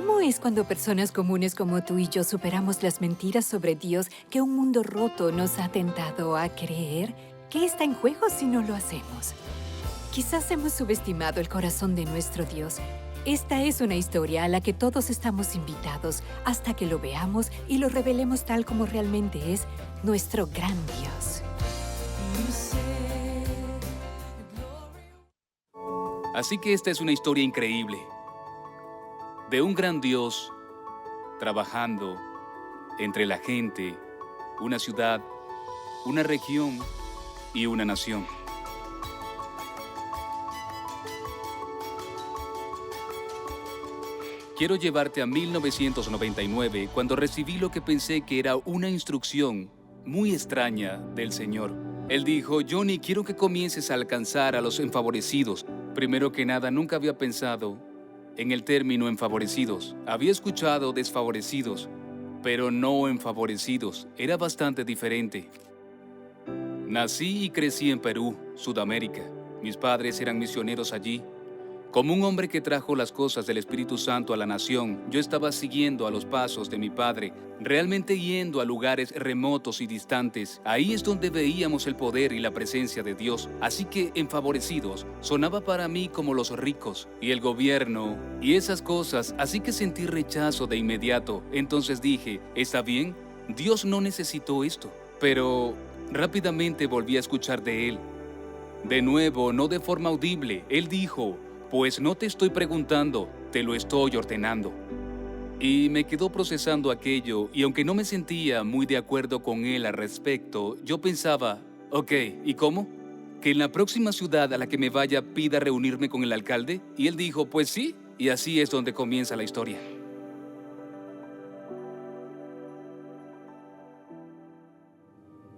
¿Cómo es cuando personas comunes como tú y yo superamos las mentiras sobre Dios que un mundo roto nos ha tentado a creer? ¿Qué está en juego si no lo hacemos? Quizás hemos subestimado el corazón de nuestro Dios. Esta es una historia a la que todos estamos invitados hasta que lo veamos y lo revelemos tal como realmente es nuestro gran Dios. Así que esta es una historia increíble de un gran Dios trabajando entre la gente, una ciudad, una región y una nación. Quiero llevarte a 1999, cuando recibí lo que pensé que era una instrucción muy extraña del Señor. Él dijo: Johnny, quiero que comiences a alcanzar a los enfavorecidos. Primero que nada, nunca había pensado en el término enfavorecidos. Había escuchado desfavorecidos, pero no enfavorecidos. Era bastante diferente. Nací y crecí en Perú, Sudamérica. Mis padres eran misioneros allí. Como un hombre que trajo las cosas del Espíritu Santo a la nación, yo estaba siguiendo a los pasos de mi padre, realmente yendo a lugares remotos y distantes. Ahí es donde veíamos el poder y la presencia de Dios. Así que enfavorecidos sonaba para mí como los ricos y el gobierno y esas cosas, así que sentí rechazo de inmediato. Entonces dije: está bien, Dios no necesitó esto. Pero rápidamente volví a escuchar de Él. De nuevo, no de forma audible. Él dijo: pues no te estoy preguntando, te lo estoy ordenando. Y me quedó procesando aquello, y aunque no me sentía muy de acuerdo con él al respecto, yo pensaba: ok, ¿y cómo? ¿Que en la próxima ciudad a la que me vaya pida reunirme con el alcalde? Y él dijo: pues sí, y así es donde comienza la historia.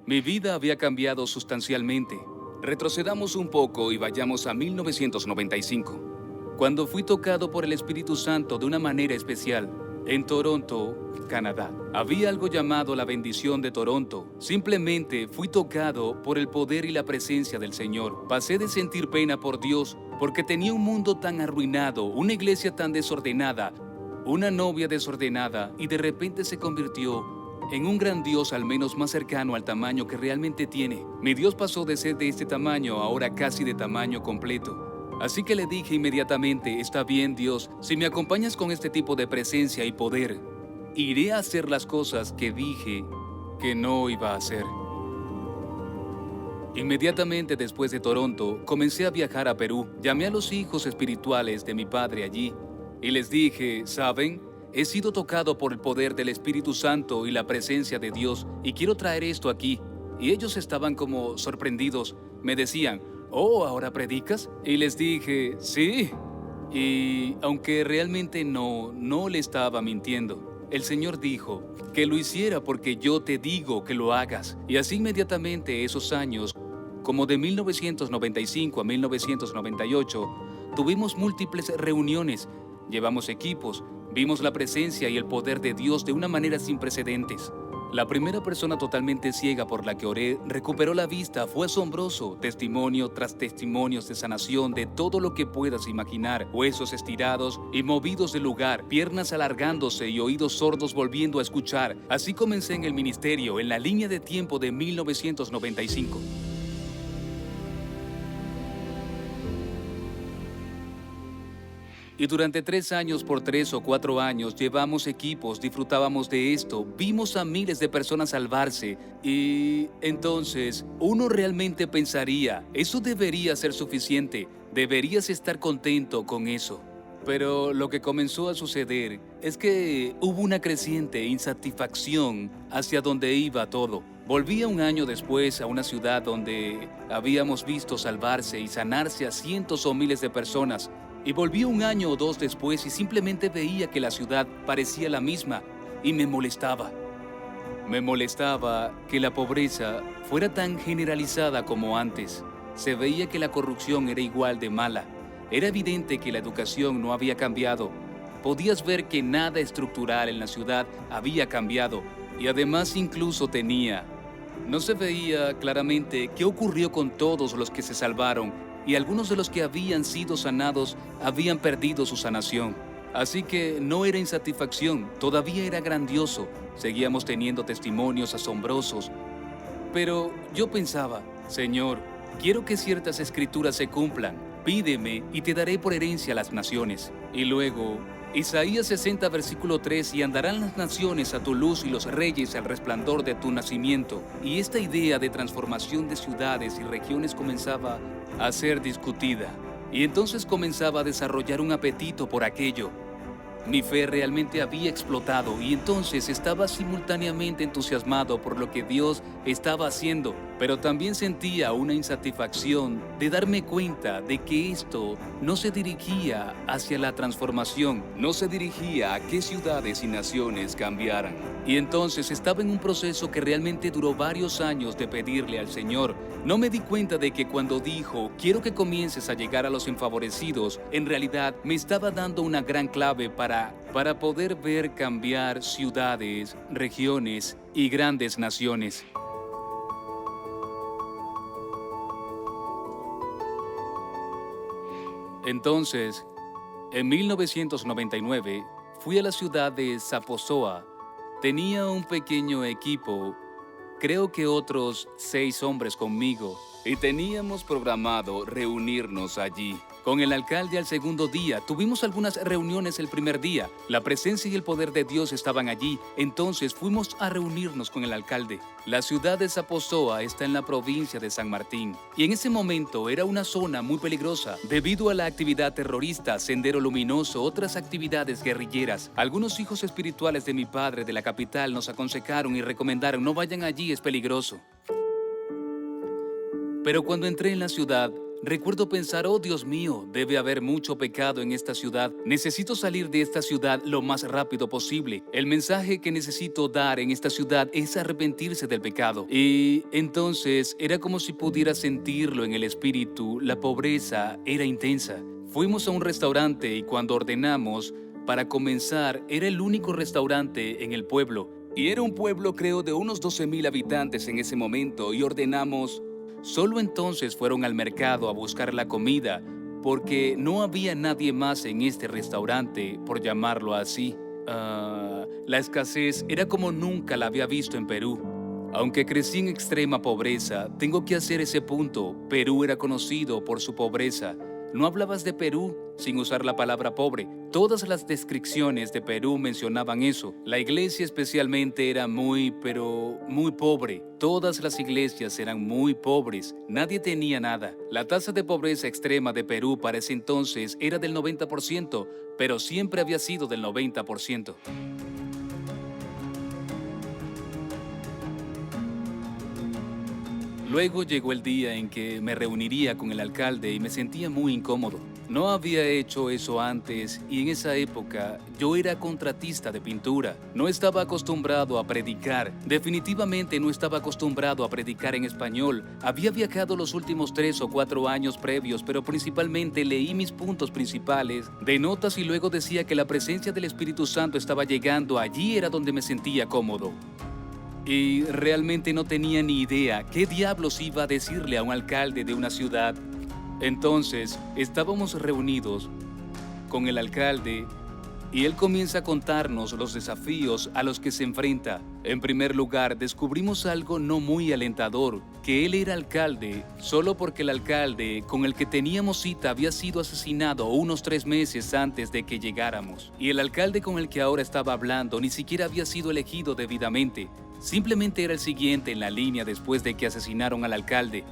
Mi vida había cambiado sustancialmente. Retrocedamos un poco y vayamos a 1995, cuando fui tocado por el Espíritu Santo de una manera especial, en Toronto, Canadá. Había algo llamado la bendición de Toronto. Simplemente fui tocado por el poder y la presencia del Señor. Pasé de sentir pena por Dios, porque tenía un mundo tan arruinado, una iglesia tan desordenada, una novia desordenada, y de repente se convirtió en un gran Dios, al menos más cercano al tamaño que realmente tiene. Mi Dios pasó de ser de este tamaño a ahora casi de tamaño completo. Así que le dije inmediatamente: está bien, Dios, si me acompañas con este tipo de presencia y poder, iré a hacer las cosas que dije que no iba a hacer. Inmediatamente después de Toronto, comencé a viajar a Perú. Llamé a los hijos espirituales de mi padre allí y les dije: ¿saben? He sido tocado por el poder del Espíritu Santo y la presencia de Dios, y quiero traer esto aquí. Y ellos estaban como sorprendidos. Me decían: ¿oh, ahora predicas? Y les dije: sí. Y aunque realmente no le estaba mintiendo, el Señor dijo que lo hiciera porque yo te digo que lo hagas. Y así inmediatamente esos años, como de 1995 a 1998, tuvimos múltiples reuniones, llevamos equipos, vimos la presencia y el poder de Dios de una manera sin precedentes. La primera persona totalmente ciega por la que oré recuperó la vista. Fue asombroso. Testimonio tras testimonios de sanación, de todo lo que puedas imaginar. Huesos estirados y movidos del lugar, piernas alargándose y oídos sordos volviendo a escuchar. Así comencé en el ministerio, en la línea de tiempo de 1995. Y durante 3 años, por 3 o 4 años, llevamos equipos, disfrutábamos de esto, vimos a miles de personas salvarse. Y entonces, uno realmente pensaría: eso debería ser suficiente, deberías estar contento con eso. Pero lo que comenzó a suceder es que hubo una creciente insatisfacción hacia donde iba todo. Volví un año después a una ciudad donde habíamos visto salvarse y sanarse a cientos o miles de personas. Y volví un año o 2 después y simplemente veía que la ciudad parecía la misma y me molestaba. Me molestaba que la pobreza fuera tan generalizada como antes. Se veía que la corrupción era igual de mala. Era evidente que la educación no había cambiado. Podías ver que nada estructural en la ciudad había cambiado. Y además incluso no se veía claramente qué ocurrió con todos los que se salvaron, y algunos de los que habían sido sanados habían perdido su sanación. Así que no era insatisfacción, todavía era grandioso. Seguíamos teniendo testimonios asombrosos. Pero yo pensaba, Señor, quiero que ciertas escrituras se cumplan. Pídeme y te daré por herencia a las naciones. Y luego, Isaías 60, versículo 3, y andarán las naciones a tu luz y los reyes al resplandor de tu nacimiento. Y esta idea de transformación de ciudades y regiones comenzaba a ser discutida. Y entonces comenzaba a desarrollar un apetito por aquello. Mi fe realmente había explotado y entonces estaba simultáneamente entusiasmado por lo que Dios estaba haciendo, pero también sentía una insatisfacción de darme cuenta de que esto no se dirigía hacia la transformación, no se dirigía a que ciudades y naciones cambiaran. Y entonces estaba en un proceso que realmente duró varios años de pedirle al Señor. No me di cuenta de que cuando dijo, quiero que comiences a llegar a los desfavorecidos, en realidad me estaba dando una gran clave para poder ver cambiar ciudades, regiones y grandes naciones. Entonces, en 1999, fui a la ciudad de Zaposoa. Tenía un pequeño equipo, creo que otros 6 hombres conmigo, y teníamos programado reunirnos allí. Con el alcalde al segundo día, tuvimos algunas reuniones el primer día. La presencia y el poder de Dios estaban allí, entonces fuimos a reunirnos con el alcalde. La ciudad de Zaposoa está en la provincia de San Martín, y en ese momento era una zona muy peligrosa, debido a la actividad terrorista, Sendero Luminoso, otras actividades guerrilleras. Algunos hijos espirituales de mi padre de la capital nos aconsejaron y recomendaron, no vayan allí, es peligroso. Pero cuando entré en la ciudad, recuerdo pensar, oh Dios mío, debe haber mucho pecado en esta ciudad. Necesito salir de esta ciudad lo más rápido posible. El mensaje que necesito dar en esta ciudad es arrepentirse del pecado. Y entonces era como si pudiera sentirlo en el espíritu. La pobreza era intensa. Fuimos a un restaurante y cuando ordenamos, para comenzar, era el único restaurante en el pueblo. Y era un pueblo, creo, de unos 12,000 habitantes en ese momento y ordenamos. Solo entonces fueron al mercado a buscar la comida, porque no había nadie más en este restaurante, por llamarlo así. La escasez era como nunca la había visto en Perú. Aunque crecí en extrema pobreza, tengo que hacer ese punto. Perú era conocido por su pobreza. No hablabas de Perú sin usar la palabra pobre. Todas las descripciones de Perú mencionaban eso. La iglesia especialmente era pero muy pobre. Todas las iglesias eran muy pobres. Nadie tenía nada. La tasa de pobreza extrema de Perú para ese entonces era del 90%, pero siempre había sido del 90%. Luego llegó el día en que me reuniría con el alcalde y me sentía muy incómodo. No había hecho eso antes y en esa época yo era contratista de pintura. No estaba acostumbrado a predicar. Definitivamente no estaba acostumbrado a predicar en español. Había viajado los últimos 3 o 4 años previos, pero principalmente leí mis puntos principales de notas y luego decía que la presencia del Espíritu Santo estaba llegando. Allí era donde me sentía cómodo. Y realmente no tenía ni idea qué diablos iba a decirle a un alcalde de una ciudad. Entonces, estábamos reunidos con el alcalde y él comienza a contarnos los desafíos a los que se enfrenta. En primer lugar, descubrimos algo no muy alentador, que él era alcalde solo porque el alcalde con el que teníamos cita había sido asesinado unos 3 meses antes de que llegáramos. Y el alcalde con el que ahora estaba hablando ni siquiera había sido elegido debidamente. Simplemente era el siguiente en la línea después de que asesinaron al alcalde.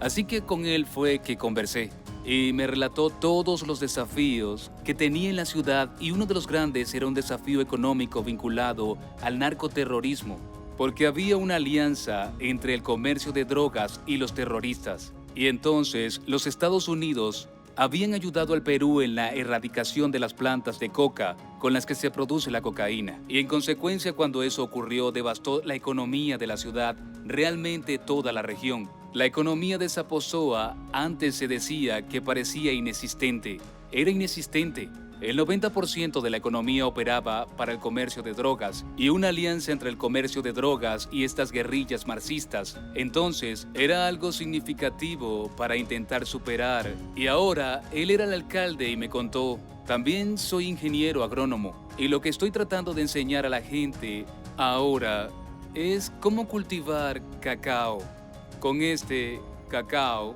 Así que con él fue que conversé y me relató todos los desafíos que tenía en la ciudad y uno de los grandes era un desafío económico vinculado al narcoterrorismo, porque había una alianza entre el comercio de drogas y los terroristas. Y entonces los Estados Unidos habían ayudado al Perú en la erradicación de las plantas de coca con las que se produce la cocaína. Y en consecuencia, cuando eso ocurrió, devastó la economía de la ciudad, realmente toda la región. La economía de Zaposoa antes se decía que parecía inexistente. Era inexistente. El 90% de la economía operaba para el comercio de drogas y una alianza entre el comercio de drogas y estas guerrillas marxistas. Entonces, era algo significativo para intentar superar. Y ahora, él era el alcalde y me contó, También soy ingeniero agrónomo y lo que estoy tratando de enseñar a la gente ahora es cómo cultivar cacao. Con este cacao,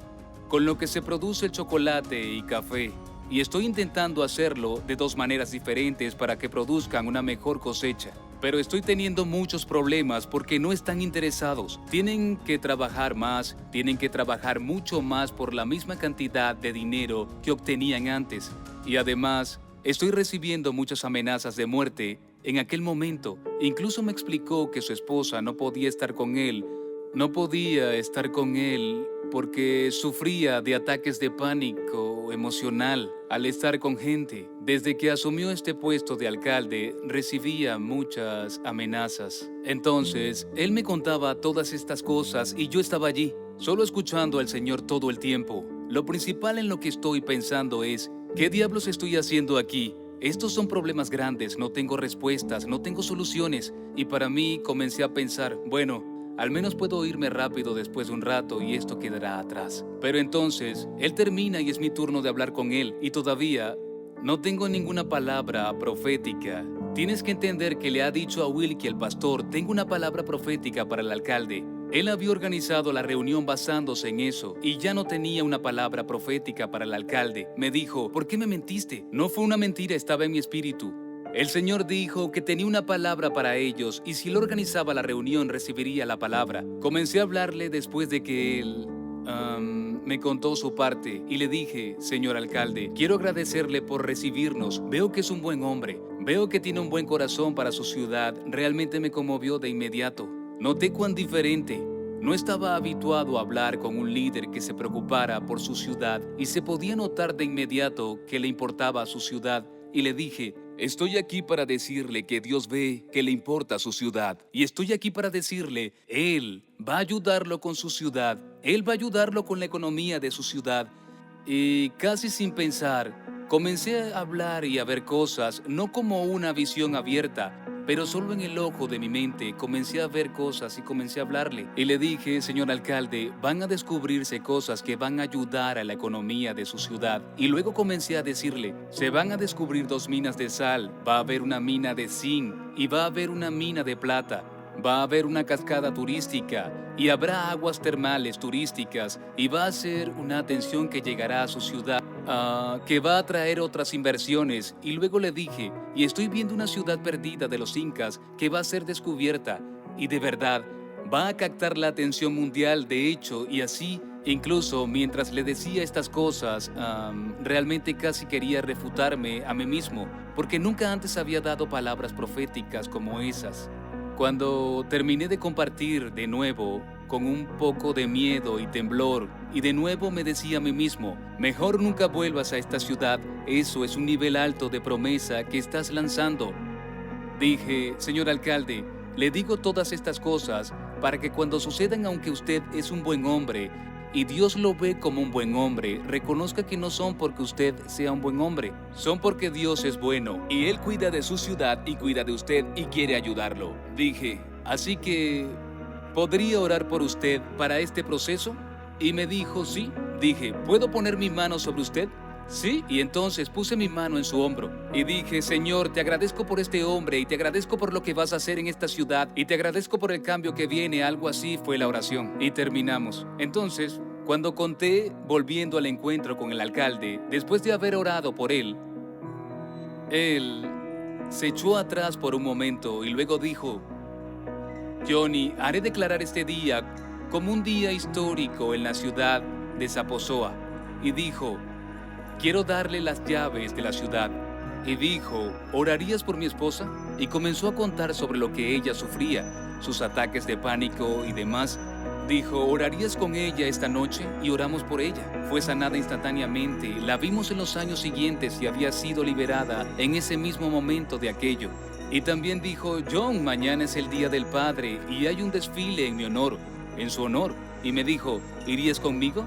con lo que se produce el chocolate y café. Y estoy intentando hacerlo de dos maneras diferentes para que produzcan una mejor cosecha. Pero estoy teniendo muchos problemas porque no están interesados. Tienen que trabajar más, tienen que trabajar mucho más por la misma cantidad de dinero que obtenían antes. Y además, estoy recibiendo muchas amenazas de muerte en aquel momento. Incluso me explicó que su esposa no podía estar con él. No podía estar con él porque sufría de ataques de pánico emocional al estar con gente. Desde que asumió este puesto de alcalde, recibía muchas amenazas. Entonces, él me contaba todas estas cosas y yo estaba allí, solo escuchando al Señor todo el tiempo. Lo principal en lo que estoy pensando es, ¿qué diablos estoy haciendo aquí? Estos son problemas grandes, no tengo respuestas, no tengo soluciones. Y para mí comencé a pensar, bueno, al menos puedo irme rápido después de un rato y esto quedará atrás. Pero entonces, él termina y es mi turno de hablar con él y todavía no tengo ninguna palabra profética. Tienes que entender que le ha dicho a Wilkie, el pastor, tengo una palabra profética para el alcalde. Él había organizado la reunión basándose en eso y ya no tenía una palabra profética para el alcalde. Me dijo, ¿por qué me mentiste? No fue una mentira, estaba en mi espíritu. El Señor dijo que tenía una palabra para ellos y si él organizaba la reunión recibiría la palabra. Comencé a hablarle después de que él me contó su parte y le dije, señor alcalde, quiero agradecerle por recibirnos. Veo que es un buen hombre, veo que tiene un buen corazón para su ciudad. Realmente me conmovió de inmediato. Noté cuán diferente. No estaba habituado a hablar con un líder que se preocupara por su ciudad y se podía notar de inmediato que le importaba a su ciudad. Y le dije, estoy aquí para decirle que Dios ve que le importa su ciudad. Y estoy aquí para decirle, Él va a ayudarlo con su ciudad. Él va a ayudarlo con la economía de su ciudad. Y casi sin pensar, comencé a hablar y a ver cosas, no como una visión abierta, pero solo en el ojo de mi mente comencé a ver cosas y comencé a hablarle. Y le dije, señor alcalde, van a descubrirse cosas que van a ayudar a la economía de su ciudad. Y luego comencé a decirle, se van a descubrir 2 minas de sal, va a haber una mina de zinc y va a haber una mina de plata. Va a haber una cascada turística y habrá aguas termales turísticas y va a ser una atención que llegará a su ciudad, que va a traer otras inversiones. Y luego le dije, y estoy viendo una ciudad perdida de los incas que va a ser descubierta y de verdad va a captar la atención mundial de hecho y así. Incluso mientras le decía estas cosas, realmente casi quería refutarme a mí mismo porque nunca antes había dado palabras proféticas como esas. Cuando terminé de compartir de nuevo, con un poco de miedo y temblor, y de nuevo me decía a mí mismo, mejor nunca vuelvas a esta ciudad, eso es un nivel alto de promesa que estás lanzando. Dije, señor alcalde, le digo todas estas cosas para que cuando sucedan, aunque usted es un buen hombre, y Dios lo ve como un buen hombre, reconozca que no son porque usted sea un buen hombre, son porque Dios es bueno y Él cuida de su ciudad y cuida de usted y quiere ayudarlo. Dije, así que, ¿podría orar por usted para este proceso? Y me dijo, sí. Dije, ¿puedo poner mi mano sobre usted? Sí, y entonces puse mi mano en su hombro y dije, Señor, te agradezco por este hombre y te agradezco por lo que vas a hacer en esta ciudad y te agradezco por el cambio que viene, algo así fue la oración. Y terminamos. Entonces, cuando conté, volviendo al encuentro con el alcalde, después de haber orado por él se echó atrás por un momento y luego dijo, Johnny, haré declarar este día como un día histórico en la ciudad de Zaposoa. Y dijo, quiero darle las llaves de la ciudad. Y dijo, ¿orarías por mi esposa? Y comenzó a contar sobre lo que ella sufría, sus ataques de pánico y demás. Dijo, ¿orarías con ella esta noche? Y oramos por ella. Fue sanada instantáneamente. La vimos en los años siguientes y había sido liberada en ese mismo momento de aquello. Y también dijo, John, mañana es el Día del Padre y hay un desfile en mi honor, en su honor. Y me dijo, ¿irías conmigo?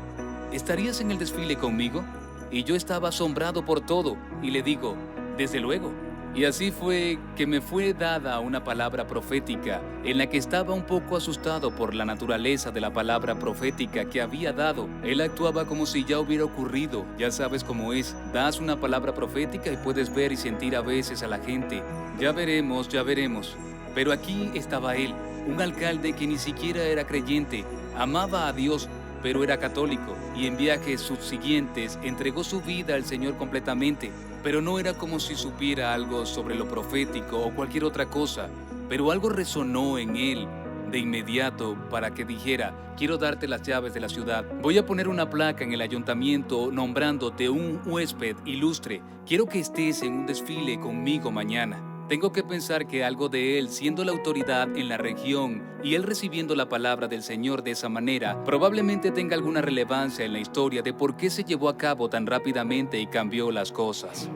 ¿Estarías en el desfile conmigo? Y yo estaba asombrado por todo, y le digo, desde luego. Y así fue que me fue dada una palabra profética en la que estaba un poco asustado por la naturaleza de la palabra profética que había dado. Él actuaba como si ya hubiera ocurrido. Ya sabes cómo es. Das una palabra profética y puedes ver y sentir a veces a la gente. Ya veremos, ya veremos. Pero aquí estaba él, un alcalde que ni siquiera era creyente, amaba a Dios, pero era católico, y en viajes subsiguientes entregó su vida al Señor completamente. Pero no era como si supiera algo sobre lo profético o cualquier otra cosa, pero algo resonó en él de inmediato para que dijera: quiero darte las llaves de la ciudad. Voy a poner una placa en el ayuntamiento nombrándote un huésped ilustre. Quiero que estés en un desfile conmigo mañana. Tengo que pensar que algo de él, siendo la autoridad en la región y él recibiendo la palabra del Señor de esa manera, probablemente tenga alguna relevancia en la historia de por qué se llevó a cabo tan rápidamente y cambió las cosas.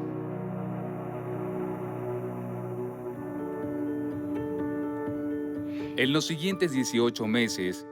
En los siguientes 18 meses,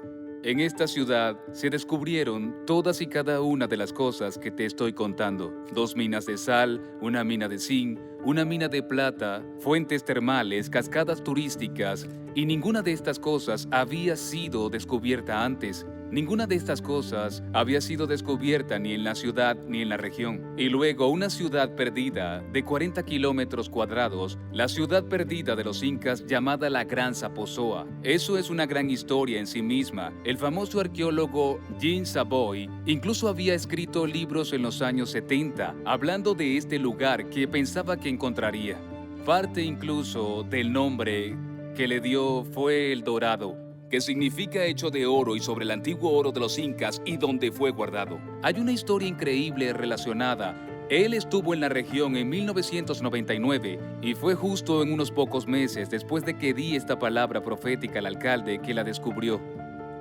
en esta ciudad se descubrieron todas y cada una de las cosas que te estoy contando. 2 minas de sal, una mina de zinc, una mina de plata, fuentes termales, cascadas turísticas, y ninguna de estas cosas había sido descubierta antes. Ninguna de estas cosas había sido descubierta ni en la ciudad ni en la región. Y luego una ciudad perdida de 40 kilómetros cuadrados, la ciudad perdida de los incas llamada la Gran Zaposoa. Eso es una gran historia en sí misma. El famoso arqueólogo Jean Savoy incluso había escrito libros en los años 70 hablando de este lugar que pensaba que encontraría. Parte incluso del nombre que le dio fue El Dorado, que significa hecho de oro y sobre el antiguo oro de los incas y donde fue guardado. Hay una historia increíble relacionada. Él estuvo en la región en 1999 y fue justo en unos pocos meses después de que di esta palabra profética al alcalde que la descubrió.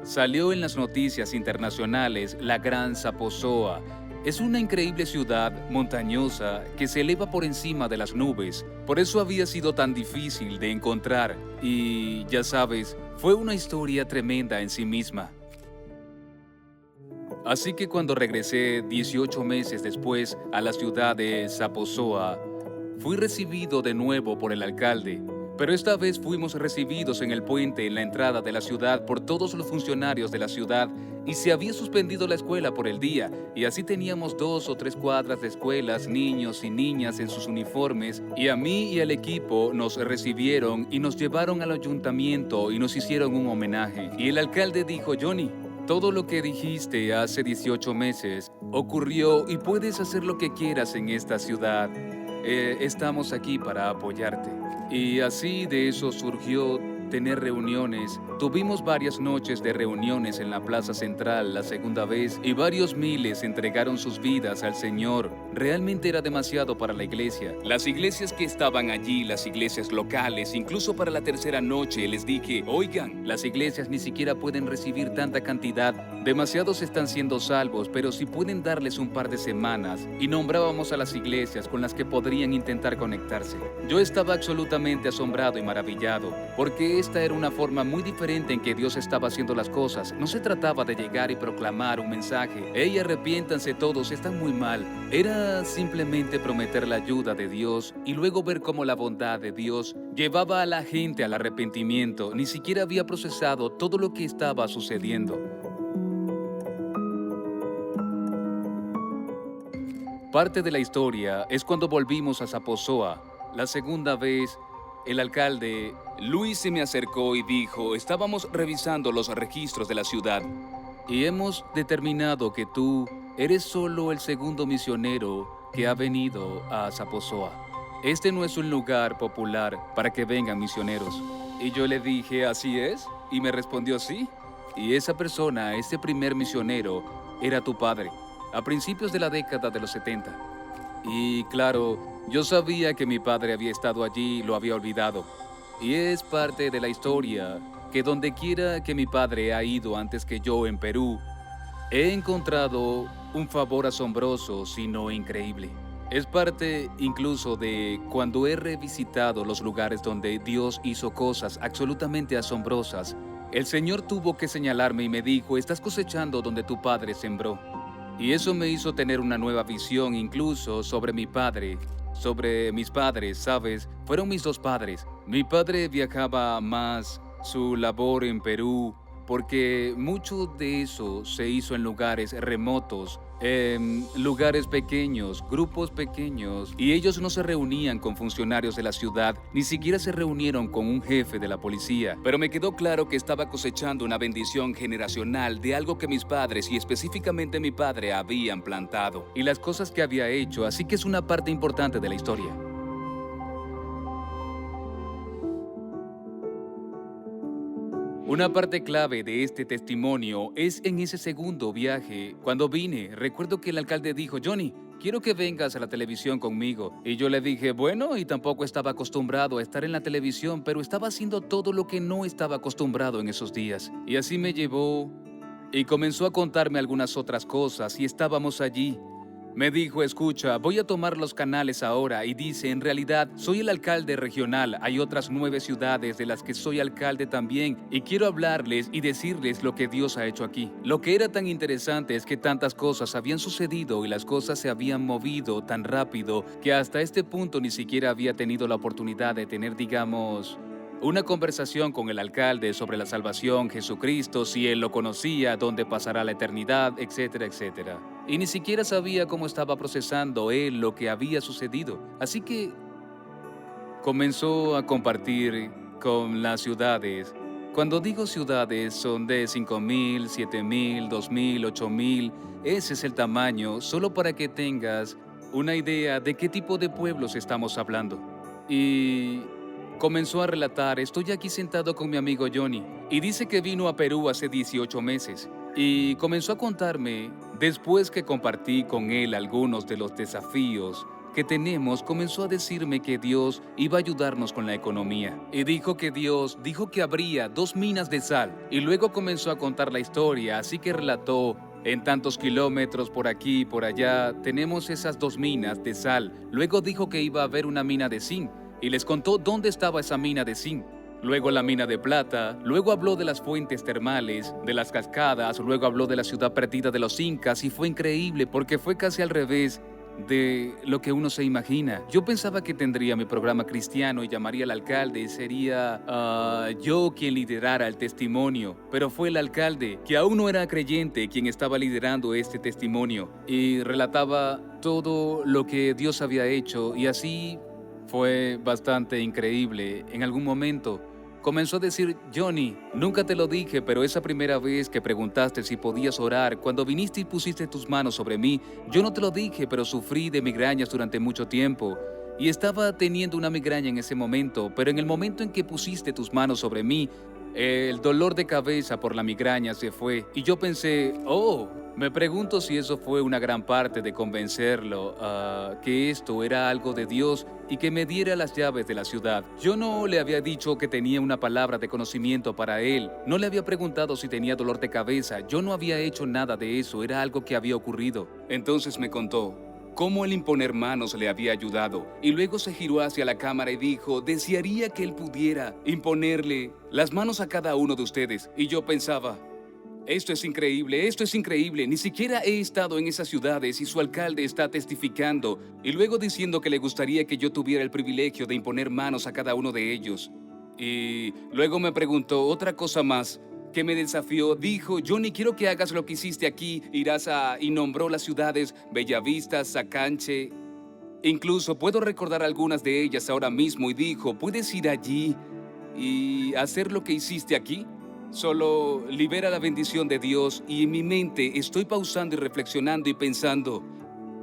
Salió en las noticias internacionales la Gran Zaposoa. Es una increíble ciudad montañosa que se eleva por encima de las nubes. Por eso había sido tan difícil de encontrar. Y, ya sabes, fue una historia tremenda en sí misma. Así que cuando regresé 18 meses después a la ciudad de Zaposoa, fui recibido de nuevo por el alcalde. Pero esta vez fuimos recibidos en el puente en la entrada de la ciudad por todos los funcionarios de la ciudad y se había suspendido la escuela por el día y así teníamos 2 o 3 cuadras de escuelas, niños y niñas en sus uniformes y a mí y al equipo nos recibieron y nos llevaron al ayuntamiento y nos hicieron un homenaje. Y el alcalde dijo: Johnny, todo lo que dijiste hace 18 meses ocurrió y puedes hacer lo que quieras en esta ciudad. Estamos aquí para apoyarte. Y así de eso surgió tener reuniones. Tuvimos varias noches de reuniones en la Plaza Central la segunda vez y varios miles entregaron sus vidas al Señor. Realmente era demasiado para la iglesia. Las iglesias que estaban allí, las iglesias locales, incluso para la tercera noche les dije: oigan, las iglesias ni siquiera pueden recibir tanta cantidad. Demasiados están siendo salvos, pero si pueden darles un par de semanas. Y nombrábamos a las iglesias con las que podrían intentar conectarse. Yo estaba absolutamente asombrado y maravillado, porque esta era una forma muy diferente en que Dios estaba haciendo las cosas. No se trataba de llegar y proclamar un mensaje: ¡Ey, arrepiéntanse todos, están muy mal! Era simplemente prometer la ayuda de Dios y luego ver cómo la bondad de Dios llevaba a la gente al arrepentimiento. Ni siquiera había procesado todo lo que estaba sucediendo. Parte de la historia es cuando volvimos a Zaposoa. La segunda vez, el alcalde Luis se me acercó y dijo: estábamos revisando los registros de la ciudad y hemos determinado que tú eres solo el segundo misionero que ha venido a Zaposoa. Este no es un lugar popular para que vengan misioneros. Y yo le dije: ¿así es? Y me respondió: sí. Y esa persona, ese primer misionero, era tu padre, a principios de la década de los 70. Y claro, yo sabía que mi padre había estado allí y lo había olvidado. Y es parte de la historia que donde quiera que mi padre ha ido antes que yo en Perú, he encontrado un favor asombroso, sino increíble. Es parte incluso de cuando he revisitado los lugares donde Dios hizo cosas absolutamente asombrosas. El Señor tuvo que señalarme y me dijo: estás cosechando donde tu padre sembró. Y eso me hizo tener una nueva visión incluso sobre mi padre, sobre mis padres, ¿sabes? fueron mis dos padres. Mi padre viajaba más su labor en Perú porque mucho de eso se hizo en lugares remotos, en lugares pequeños, grupos pequeños, y ellos no se reunían con funcionarios de la ciudad, ni siquiera se reunieron con un jefe de la policía. Pero me quedó claro que estaba cosechando una bendición generacional de algo que mis padres, y específicamente mi padre, habían plantado, y las cosas que había hecho, así que es una parte importante de la historia. Una parte clave de este testimonio es en ese segundo viaje. Cuando vine, recuerdo que el alcalde dijo, Johnny, quiero que vengas a la televisión conmigo. Y yo le dije, bueno, y tampoco estaba acostumbrado a estar en la televisión, pero estaba haciendo todo lo que no estaba acostumbrado en esos días. Y así me llevó y comenzó a contarme algunas otras cosas y estábamos allí. Me dijo, escucha, voy a tomar los canales ahora y dice, en realidad, soy el alcalde regional, hay otras 9 ciudades de las que soy alcalde también y quiero hablarles y decirles lo que Dios ha hecho aquí. Lo que era tan interesante es que tantas cosas habían sucedido y las cosas se habían movido tan rápido que hasta este punto ni siquiera había tenido la oportunidad de tener, digamos, una conversación con el alcalde sobre la salvación, Jesucristo, si él lo conocía, dónde pasará la eternidad, etcétera, etcétera. Y ni siquiera sabía cómo estaba procesando él lo que había sucedido. Así que comenzó a compartir con las ciudades. Cuando digo ciudades, son de 5,000, 7,000, 2,000, 8,000. Ese es el tamaño, solo para que tengas una idea de qué tipo de pueblos estamos hablando. Y comenzó a relatar, estoy aquí sentado con mi amigo Johnny, y dice que vino a Perú hace 18 meses. Y comenzó a contarme, después que compartí con él algunos de los desafíos que tenemos, comenzó a decirme que Dios iba a ayudarnos con la economía. Y dijo que Dios dijo que habría 2 minas de sal. Y luego comenzó a contar la historia, así que relató, en tantos kilómetros por aquí y por allá, tenemos esas 2 minas de sal. Luego dijo que iba a haber una mina de zinc. Y les contó dónde estaba esa mina de zinc. Luego la mina de plata, luego habló de las fuentes termales, de las cascadas, luego habló de la ciudad perdida de los incas y fue increíble porque fue casi al revés de lo que uno se imagina. Yo pensaba que tendría mi programa cristiano y llamaría al alcalde y sería yo quien liderara el testimonio, pero fue el alcalde, que aún no era creyente, quien estaba liderando este testimonio y relataba todo lo que Dios había hecho y así fue bastante increíble. En algún momento comenzó a decir, Johnny, nunca te lo dije, pero esa primera vez que preguntaste si podías orar, cuando viniste y pusiste tus manos sobre mí, yo no te lo dije, pero sufrí de migrañas durante mucho tiempo. Y estaba teniendo una migraña en ese momento, pero en el momento en que pusiste tus manos sobre mí, el dolor de cabeza por la migraña se fue. Y yo pensé, me pregunto si eso fue una gran parte de convencerlo que esto era algo de Dios y que me diera las llaves de la ciudad. Yo no le había dicho que tenía una palabra de conocimiento para él. No le había preguntado si tenía dolor de cabeza. Yo no había hecho nada de eso. Era algo que había ocurrido. Entonces me contó cómo el imponer manos le había ayudado. Y luego se giró hacia la cámara y dijo, desearía que él pudiera imponerle las manos a cada uno de ustedes. Y yo pensaba, esto es increíble, ni siquiera he estado en esas ciudades y su alcalde está testificando y luego diciendo que le gustaría que yo tuviera el privilegio de imponer manos a cada uno de ellos. Y luego me preguntó otra cosa más que me desafió. Dijo, Johnny, quiero que hagas lo que hiciste aquí, y nombró las ciudades Bellavista, Sacanche. Incluso puedo recordar algunas de ellas ahora mismo y dijo, ¿puedes ir allí y hacer lo que hiciste aquí? Solo libera la bendición de Dios y en mi mente estoy pausando y reflexionando y pensando,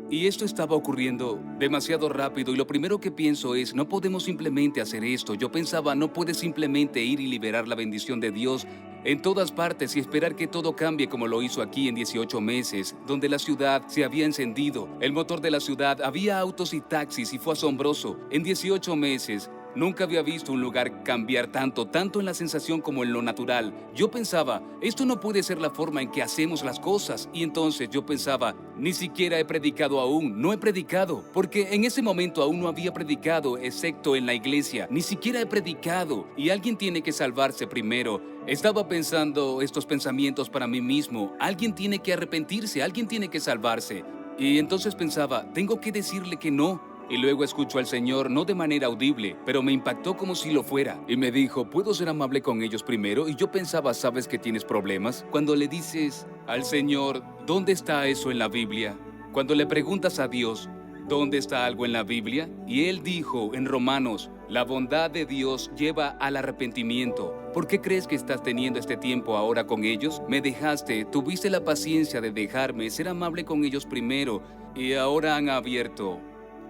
y esto estaba ocurriendo demasiado rápido y lo primero que pienso es, no podemos simplemente hacer esto. Yo pensaba, no puedes simplemente ir y liberar la bendición de Dios en todas partes y esperar que todo cambie como lo hizo aquí en 18 meses, donde la ciudad se había encendido, el motor de la ciudad, había autos y taxis y fue asombroso. En 18 meses, nunca había visto un lugar cambiar tanto en la sensación como en lo natural. Yo pensaba, esto no puede ser la forma en que hacemos las cosas. Y entonces yo pensaba, ni siquiera he predicado aún, no he predicado, porque en ese momento aún no había predicado, excepto en la iglesia. Ni siquiera he predicado y alguien tiene que salvarse primero. Estaba pensando estos pensamientos para mí mismo. Alguien tiene que arrepentirse, alguien tiene que salvarse. Y entonces pensaba, tengo que decirle que no. Y luego escucho al Señor, no de manera audible, pero me impactó como si lo fuera. Y me dijo, ¿puedo ser amable con ellos primero? Y yo pensaba, ¿sabes que tienes problemas? Cuando le dices al Señor, ¿dónde está eso en la Biblia? Cuando le preguntas a Dios, ¿dónde está algo en la Biblia? Y Él dijo en Romanos, la bondad de Dios lleva al arrepentimiento. ¿Por qué crees que estás teniendo este tiempo ahora con ellos? Me dejaste, tuviste la paciencia de dejarme ser amable con ellos primero, y ahora han abierto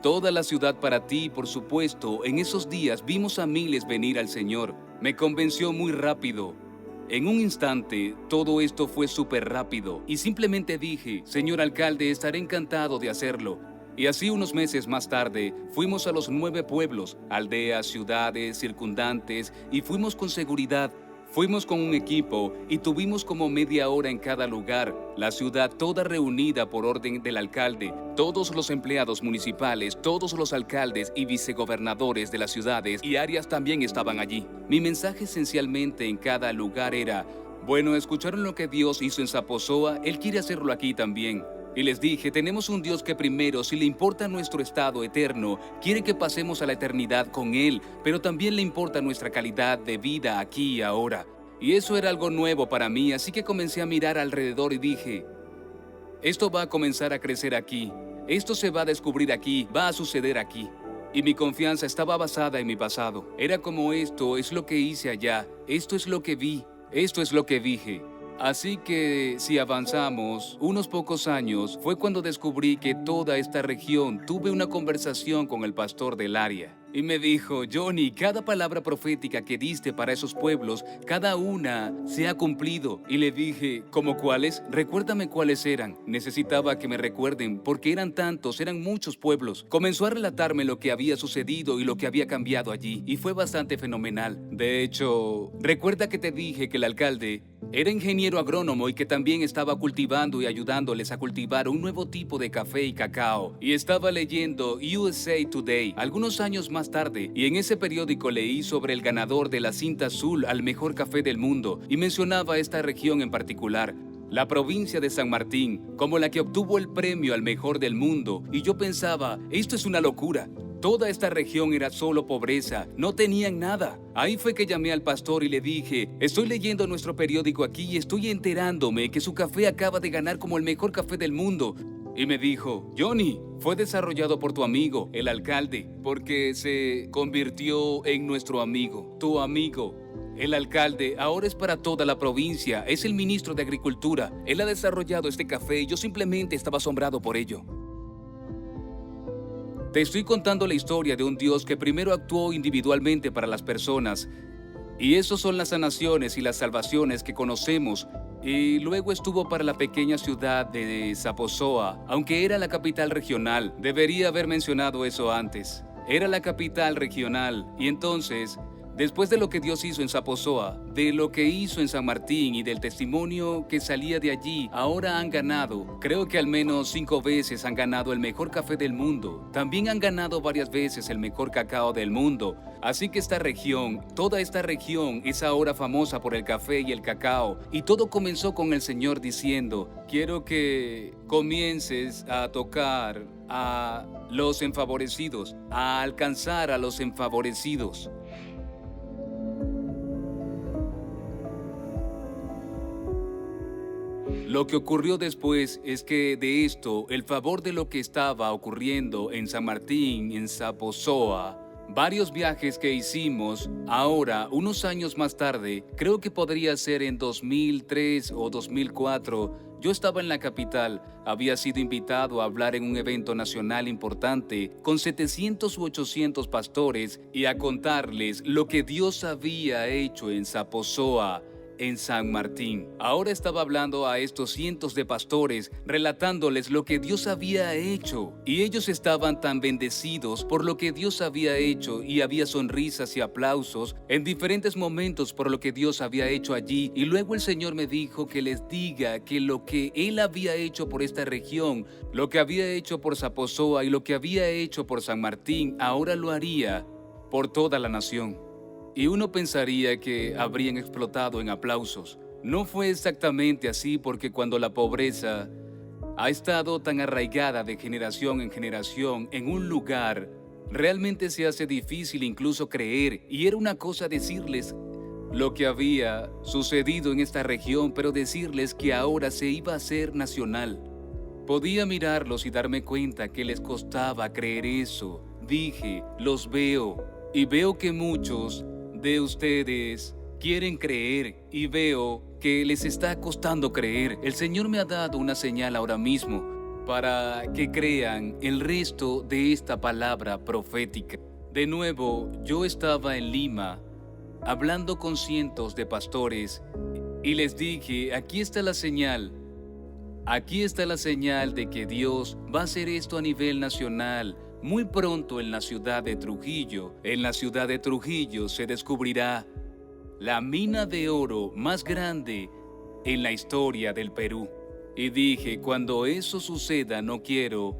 toda la ciudad para ti. Por supuesto, en esos días vimos a miles venir al Señor. Me convenció muy rápido. En un instante, todo esto fue súper rápido y simplemente dije, señor alcalde, estaré encantado de hacerlo. Y así unos meses más tarde, fuimos a los 9 pueblos, aldeas, ciudades, circundantes, y fuimos con seguridad. Fuimos con un equipo y tuvimos como media hora en cada lugar, la ciudad toda reunida por orden del alcalde, todos los empleados municipales, todos los alcaldes y vicegobernadores de las ciudades y áreas también estaban allí. Mi mensaje esencialmente en cada lugar era, bueno, ¿escucharon lo que Dios hizo en Zaposoa? Él quiere hacerlo aquí también. Y les dije, tenemos un Dios que primero, si le importa nuestro estado eterno, quiere que pasemos a la eternidad con Él, pero también le importa nuestra calidad de vida aquí y ahora. Y eso era algo nuevo para mí, así que comencé a mirar alrededor y dije, esto va a comenzar a crecer aquí, esto se va a descubrir aquí, va a suceder aquí. Y mi confianza estaba basada en mi pasado. Era como esto es lo que hice allá, esto es lo que vi, esto es lo que dije. Así que, si avanzamos unos pocos años, fue cuando descubrí que toda esta región tuve una conversación con el pastor del área. Y me dijo, Johnny, cada palabra profética que diste para esos pueblos, cada una se ha cumplido. Y le dije, ¿cómo cuáles? Recuérdame cuáles eran. Necesitaba que me recuerden, porque eran tantos, eran muchos pueblos. Comenzó a relatarme lo que había sucedido y lo que había cambiado allí, y fue bastante fenomenal. De hecho, recuerda que te dije que el alcalde era ingeniero agrónomo y que también estaba cultivando y ayudándoles a cultivar un nuevo tipo de café y cacao. Y estaba leyendo USA Today algunos años más tarde, y en ese periódico leí sobre el ganador de la cinta azul al mejor café del mundo, y mencionaba esta región en particular, la provincia de San Martín, como la que obtuvo el premio al mejor del mundo. Y yo pensaba, esto es una locura. Toda esta región era solo pobreza, no tenían nada. Ahí fue que llamé al pastor y le dije, estoy leyendo nuestro periódico aquí y estoy enterándome que su café acaba de ganar como el mejor café del mundo. Y me dijo, Johnny, fue desarrollado por tu amigo, el alcalde, porque se convirtió en nuestro amigo, tu amigo. El alcalde ahora es para toda la provincia, es el ministro de Agricultura. Él ha desarrollado este café y yo simplemente estaba asombrado por ello. Te estoy contando la historia de un Dios que primero actuó individualmente para las personas, y esos son las sanaciones y las salvaciones que conocemos, y luego estuvo para la pequeña ciudad de Zaposoa, aunque era la capital regional. Debería haber mencionado eso antes. Era la capital regional, y entonces, después de lo que Dios hizo en Zaposoa, de lo que hizo en San Martín y del testimonio que salía de allí, ahora han ganado, creo que al menos 5 veces han ganado el mejor café del mundo. También han ganado varias veces el mejor cacao del mundo. Así que esta región, toda esta región es ahora famosa por el café y el cacao. Y todo comenzó con el Señor diciendo, quiero que comiences a tocar a los enfavorecidos, a alcanzar a los enfavorecidos. Lo que ocurrió después es que de esto, el favor de lo que estaba ocurriendo en San Martín, en Zaposoa, varios viajes que hicimos, ahora, unos años más tarde, creo que podría ser en 2003 o 2004, yo estaba en la capital, había sido invitado a hablar en un evento nacional importante con 700 u 800 pastores y a contarles lo que Dios había hecho en Zaposoa, en San Martín. Ahora estaba hablando a estos cientos de pastores, relatándoles lo que Dios había hecho. Y ellos estaban tan bendecidos por lo que Dios había hecho, y había sonrisas y aplausos en diferentes momentos por lo que Dios había hecho allí. Y luego el Señor me dijo que les diga que lo que Él había hecho por esta región, lo que había hecho por Zaposoa y lo que había hecho por San Martín, ahora lo haría por toda la nación. Y uno pensaría que habrían explotado en aplausos. No fue exactamente así, porque cuando la pobreza ha estado tan arraigada de generación en generación en un lugar. Realmente se hace difícil incluso creer, y era una cosa decirles lo que había sucedido en esta región, pero decirles que ahora se iba a hacer nacional. Podía mirarlos y darme cuenta que les costaba creer eso. Dije, los veo, y veo que muchos de ustedes quieren creer, y veo que les está costando creer. El Señor me ha dado una señal ahora mismo para que crean el resto de esta palabra profética. De nuevo, yo estaba en Lima hablando con cientos de pastores y les dije, aquí está la señal. Aquí está la señal de que Dios va a hacer esto a nivel nacional. Muy pronto en la ciudad de Trujillo, se descubrirá la mina de oro más grande en la historia del Perú. Y dije, cuando eso suceda, no quiero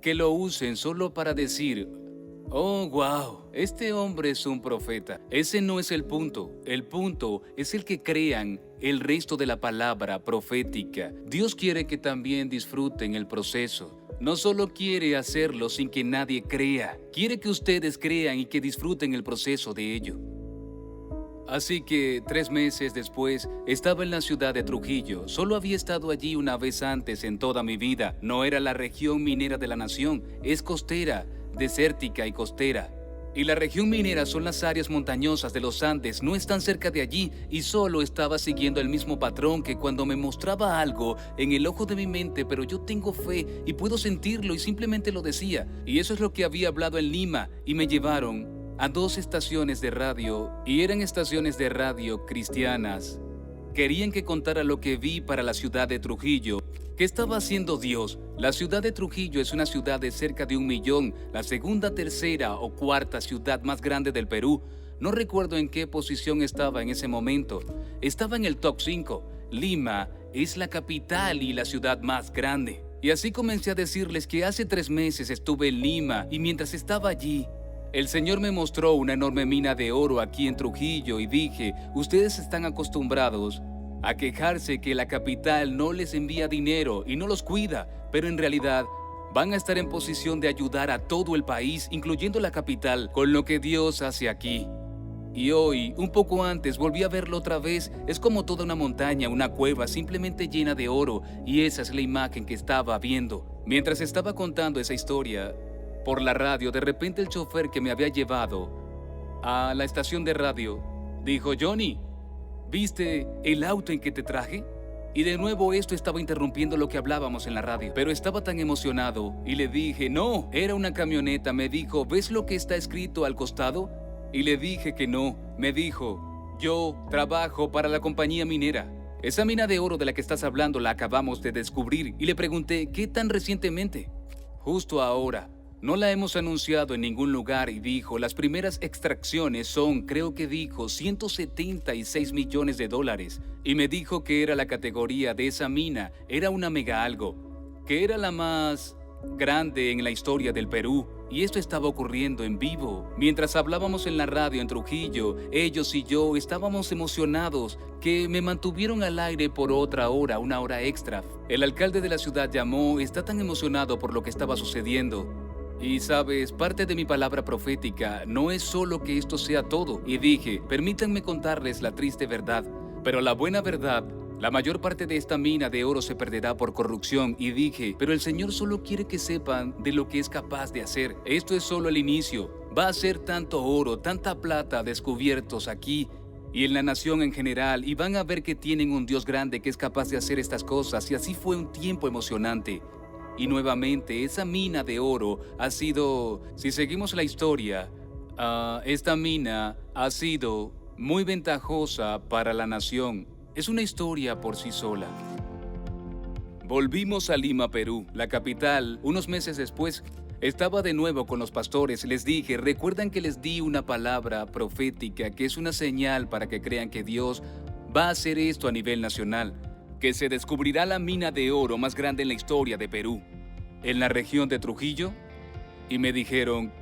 que lo usen solo para decir, oh, wow, este hombre es un profeta. Ese no es el punto. El punto es el que crean el resto de la palabra profética. Dios quiere que también disfruten el proceso. No solo quiere hacerlo sin que nadie crea, quiere que ustedes crean y que disfruten el proceso de ello. Así que 3 meses después estaba en la ciudad de Trujillo. Solo había estado allí una vez antes en toda mi vida. No era la región minera de la nación, es costera, desértica y costera. Y la región minera son las áreas montañosas de los Andes, no están cerca de allí, y solo estaba siguiendo el mismo patrón que cuando me mostraba algo en el ojo de mi mente, pero yo tengo fe y puedo sentirlo y simplemente lo decía. Y eso es lo que había hablado en Lima, y me llevaron a 2 estaciones de radio, y eran estaciones de radio cristianas. Querían que contara lo que vi para la ciudad de Trujillo. ¿Qué estaba haciendo Dios? La ciudad de Trujillo es una ciudad de cerca de 1 millón, la segunda, tercera o cuarta ciudad más grande del Perú. No recuerdo en qué posición estaba en ese momento. Estaba en el top 5. Lima es la capital y la ciudad más grande. Y así comencé a decirles que hace 3 meses estuve en Lima, y mientras estaba allí, el Señor me mostró una enorme mina de oro aquí en Trujillo, y dije, ustedes están acostumbrados a quejarse que la capital no les envía dinero y no los cuida, pero en realidad van a estar en posición de ayudar a todo el país, incluyendo la capital, con lo que Dios hace aquí. Y hoy, un poco antes, volví a verlo otra vez. Es como toda una montaña, una cueva simplemente llena de oro, y esa es la imagen que estaba viendo. Mientras estaba contando esa historia por la radio, de repente el chofer que me había llevado a la estación de radio dijo, Johnny, ¿viste el auto en que te traje? Y de nuevo esto estaba interrumpiendo lo que hablábamos en la radio, pero estaba tan emocionado y le dije, no, era una camioneta. Me dijo, ¿ves lo que está escrito al costado? Y le dije que no. Me dijo, yo trabajo para la compañía minera. Esa mina de oro de la que estás hablando la acabamos de descubrir. Y le pregunté, ¿qué tan recientemente? Justo ahora. No la hemos anunciado en ningún lugar. Y dijo, las primeras extracciones son, creo que dijo, $176 millones. Y me dijo que era la categoría de esa mina, era una mega algo, que era la más grande en la historia del Perú. Y esto estaba ocurriendo en vivo. Mientras hablábamos en la radio en Trujillo, ellos y yo estábamos emocionados, que me mantuvieron al aire por otra hora, 1 hora extra. El alcalde de la ciudad llamó, está tan emocionado por lo que estaba sucediendo. Y sabes, parte de mi palabra profética no es solo que esto sea todo. Y dije, permítanme contarles la triste verdad, pero la buena verdad, la mayor parte de esta mina de oro se perderá por corrupción. Y dije, pero el Señor solo quiere que sepan de lo que es capaz de hacer. Esto es solo el inicio. Va a ser tanto oro, tanta plata descubiertos aquí y en la nación en general, y van a ver que tienen un Dios grande que es capaz de hacer estas cosas. Y así fue un tiempo emocionante. Y nuevamente, esa mina de oro ha sido, si seguimos la historia, esta mina ha sido muy ventajosa para la nación. Es una historia por sí sola. Volvimos a Lima, Perú, la capital. Unos meses después, estaba de nuevo con los pastores. Les dije, ¿recuerdan que les di una palabra profética que es una señal para que crean que Dios va a hacer esto a nivel nacional? Que se descubrirá la mina de oro más grande en la historia de Perú, en la región de Trujillo. Y me dijeron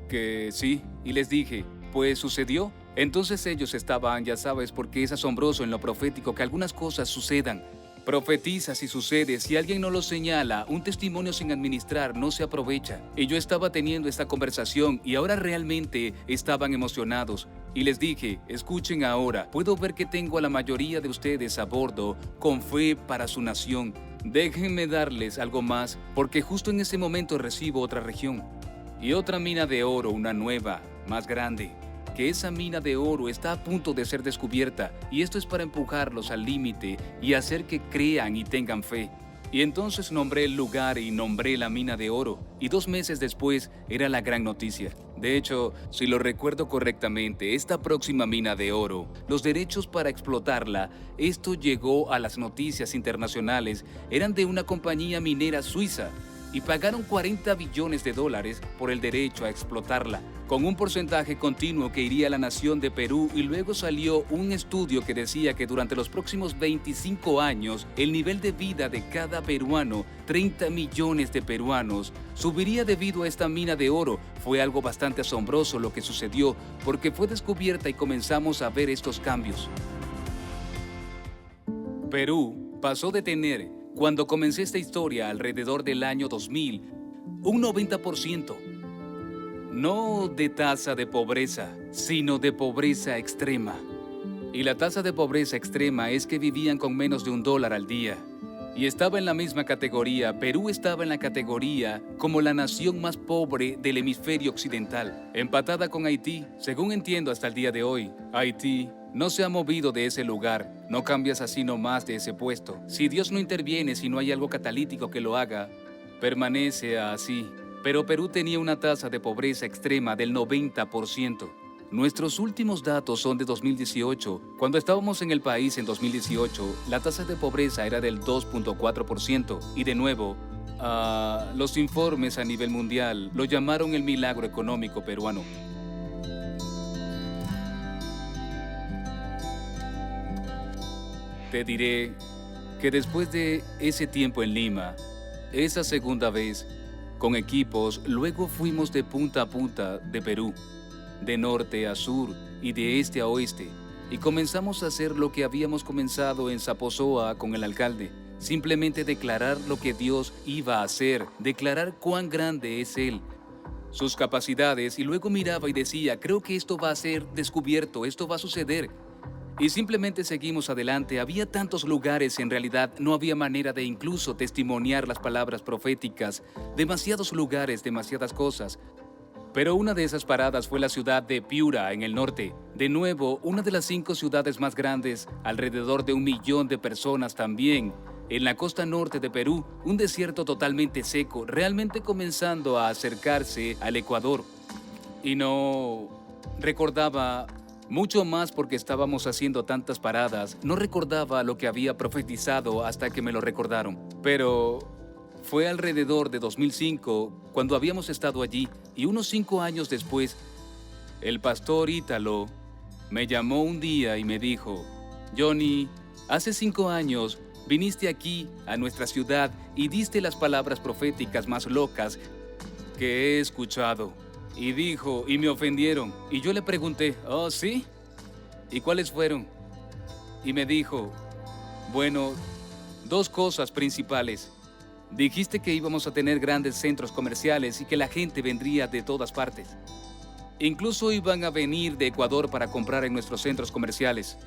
que sí, y les dije, pues sucedió. Entonces ellos estaban, ya sabes, porque es asombroso en lo profético que algunas cosas sucedan, Profetiza si sucede, si alguien no lo señala, un testimonio sin administrar no se aprovecha. Y yo estaba teniendo esta conversación y ahora realmente estaban emocionados. Y les dije, escuchen ahora, puedo ver que tengo a la mayoría de ustedes a bordo con fe para su nación. Déjenme darles algo más, porque justo en ese momento recibo otra región. Y otra mina de oro, una nueva, más grande. Que esa mina de oro está a punto de ser descubierta y esto es para empujarlos al límite y hacer que crean y tengan fe. Y entonces nombré el lugar y nombré la mina de oro y 2 meses después era la gran noticia. De hecho, si lo recuerdo correctamente, esta próxima mina de oro, los derechos para explotarla, esto llegó a las noticias internacionales, eran de una compañía minera suiza y pagaron $40 billones por el derecho a explotarla, con un porcentaje continuo que iría a la nación de Perú, y luego salió un estudio que decía que durante los próximos 25 años el nivel de vida de cada peruano, 30 millones de peruanos, subiría debido a esta mina de oro. Fue algo bastante asombroso lo que sucedió porque fue descubierta y comenzamos a ver estos cambios. Perú pasó de tener, cuando comencé esta historia alrededor del año 2000, un 90%. No de tasa de pobreza, sino de pobreza extrema. Y la tasa de pobreza extrema es que vivían con menos de $1 al día. Y estaba en la misma categoría, Perú estaba en la categoría como la nación más pobre del hemisferio occidental, empatada con Haití. Según entiendo hasta el día de hoy, Haití no se ha movido de ese lugar, no cambias así nomás de ese puesto. Si Dios no interviene, si no hay algo catalítico que lo haga, permanece así. Pero Perú tenía una tasa de pobreza extrema del 90%. Nuestros últimos datos son de 2018. Cuando estábamos en el país en 2018, la tasa de pobreza era del 2.4%. Y de nuevo, los informes a nivel mundial lo llamaron el milagro económico peruano. Te diré que después de ese tiempo en Lima, esa segunda vez, con equipos, luego fuimos de punta a punta de Perú, de norte a sur y de este a oeste, y comenzamos a hacer lo que habíamos comenzado en Zaposoa con el alcalde, simplemente declarar lo que Dios iba a hacer, declarar cuán grande es Él, sus capacidades, y luego miraba y decía, creo que esto va a ser descubierto, esto va a suceder. Y simplemente seguimos adelante. Había tantos lugares, en realidad no había manera de incluso testimoniar las palabras proféticas. Demasiados lugares, demasiadas cosas. Pero una de esas paradas fue la ciudad de Piura, en el norte. De nuevo, una de las 5 ciudades más grandes, alrededor de 1 millón de personas también. En la costa norte de Perú, un desierto totalmente seco, realmente comenzando a acercarse al Ecuador. Y no recordaba mucho más porque estábamos haciendo tantas paradas. No recordaba lo que había profetizado hasta que me lo recordaron. Pero fue alrededor de 2005 cuando habíamos estado allí y unos 5 años después, el pastor Ítalo me llamó un día y me dijo, Johnny, hace 5 años viniste aquí a nuestra ciudad y diste las palabras proféticas más locas que he escuchado. Y dijo, y me ofendieron. Y yo le pregunté, ¿oh, sí? ¿Y cuáles fueron? Y me dijo, bueno, 2 cosas principales. Dijiste que íbamos a tener grandes centros comerciales y que la gente vendría de todas partes. Incluso iban a venir de Ecuador para comprar en nuestros centros comerciales.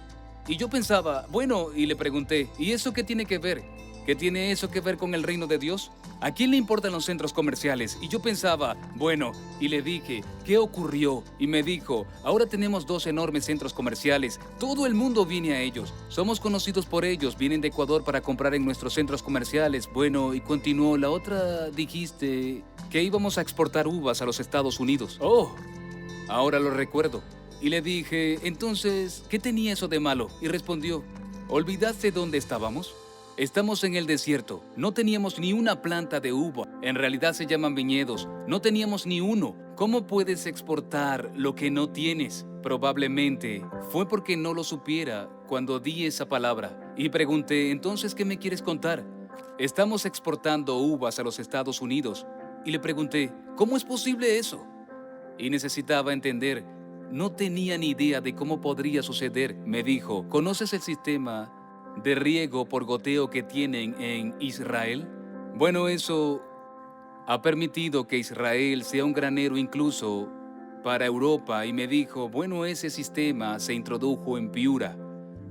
Y yo pensaba, bueno, y le pregunté, ¿y eso qué tiene que ver? ¿Qué tiene eso que ver con el reino de Dios? ¿A quién le importan los centros comerciales? Y yo pensaba, bueno, y le dije, ¿qué ocurrió? Y me dijo, ahora tenemos 2 enormes centros comerciales. Todo el mundo viene a ellos. Somos conocidos por ellos. Vienen de Ecuador para comprar en nuestros centros comerciales. Bueno, y continuó. La otra dijiste que íbamos a exportar uvas a los Estados Unidos. Oh, ahora lo recuerdo. Y le dije, entonces, ¿qué tenía eso de malo? Y respondió, ¿olvidaste dónde estábamos? Estamos en el desierto. No teníamos ni una planta de uva. En realidad se llaman viñedos. No teníamos ni uno. ¿Cómo puedes exportar lo que no tienes? Probablemente fue porque no lo supiera cuando di esa palabra. Y pregunté, ¿entonces qué me quieres contar? Estamos exportando uvas a los Estados Unidos. Y le pregunté, ¿cómo es posible eso? Y necesitaba entender. No tenía ni idea de cómo podría suceder. Me dijo, ¿conoces el sistema de riego por goteo que tienen en Israel? Bueno, eso ha permitido que Israel sea un granero incluso para Europa, y me dijo, bueno, ese sistema se introdujo en Piura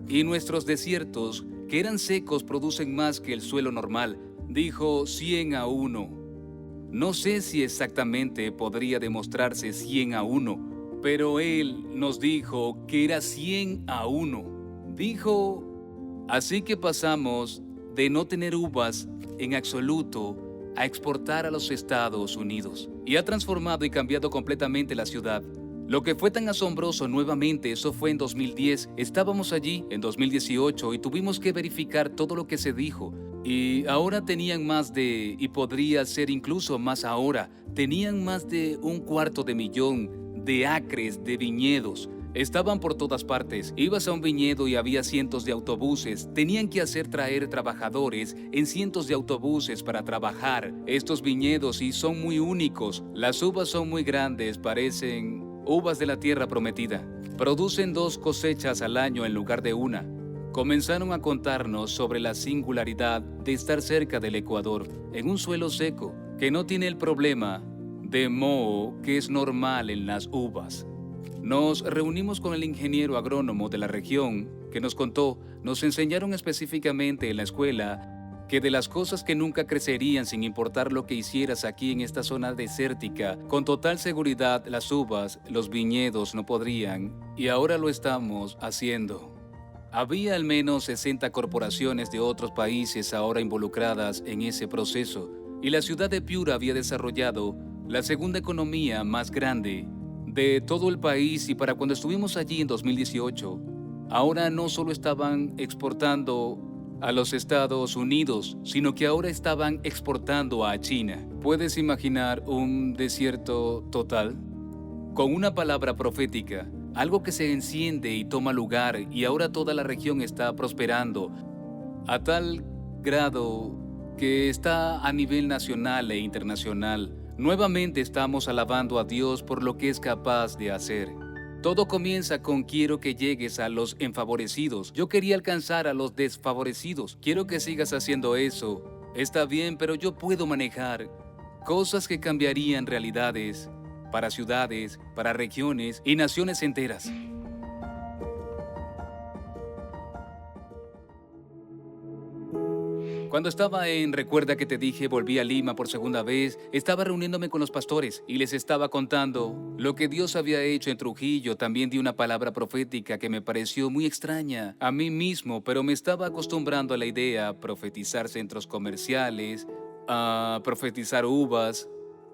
y nuestros desiertos, que eran secos, producen más que el suelo normal. Dijo 100-1. No sé si exactamente podría demostrarse 100-1, pero él nos dijo que era 100-1. Dijo, así que pasamos de no tener uvas en absoluto a exportar a los Estados Unidos. Y ha transformado y cambiado completamente la ciudad. Lo que fue tan asombroso nuevamente, eso fue en 2010. Estábamos allí en 2018 y tuvimos que verificar todo lo que se dijo. Y ahora tenían más de, y podría ser incluso más ahora, tenían más de 250,000 de acres de viñedos. Estaban por todas partes. Ibas a un viñedo y había cientos de autobuses. Tenían que hacer traer trabajadores en cientos de autobuses para trabajar estos viñedos, y son muy únicos. Las uvas son muy grandes, parecen uvas de la tierra prometida. Producen 2 cosechas al año en lugar de una. Comenzaron a contarnos sobre la singularidad de estar cerca del Ecuador, en un suelo seco, que no tiene el problema de moho que es normal en las uvas. Nos reunimos con el ingeniero agrónomo de la región, que nos contó, nos enseñaron específicamente en la escuela que de las cosas que nunca crecerían sin importar lo que hicieras aquí en esta zona desértica, con total seguridad las uvas, los viñedos no podrían, y ahora lo estamos haciendo. Había al menos 60 corporaciones de otros países ahora involucradas en ese proceso, y la ciudad de Piura había desarrollado la segunda economía más grande de todo el país. Y para cuando estuvimos allí en 2018, ahora no solo estaban exportando a los Estados Unidos, sino que ahora estaban exportando a China. ¿Puedes imaginar un desierto total? Con una palabra profética, algo que se enciende y toma lugar, y ahora toda la región está prosperando a tal grado que está a nivel nacional e internacional. Nuevamente estamos alabando a Dios por lo que es capaz de hacer. Todo comienza con quiero que llegues a los enfavorecidos. Yo quería alcanzar a los desfavorecidos. Quiero que sigas haciendo eso. Está bien, pero yo puedo manejar cosas que cambiarían realidades para ciudades, para regiones y naciones enteras. Cuando estaba en Recuerda que te dije, volví a Lima por segunda vez, estaba reuniéndome con los pastores y les estaba contando lo que Dios había hecho en Trujillo. También di una palabra profética que me pareció muy extraña a mí mismo, pero me estaba acostumbrando a la idea, profetizar centros comerciales, a profetizar uvas,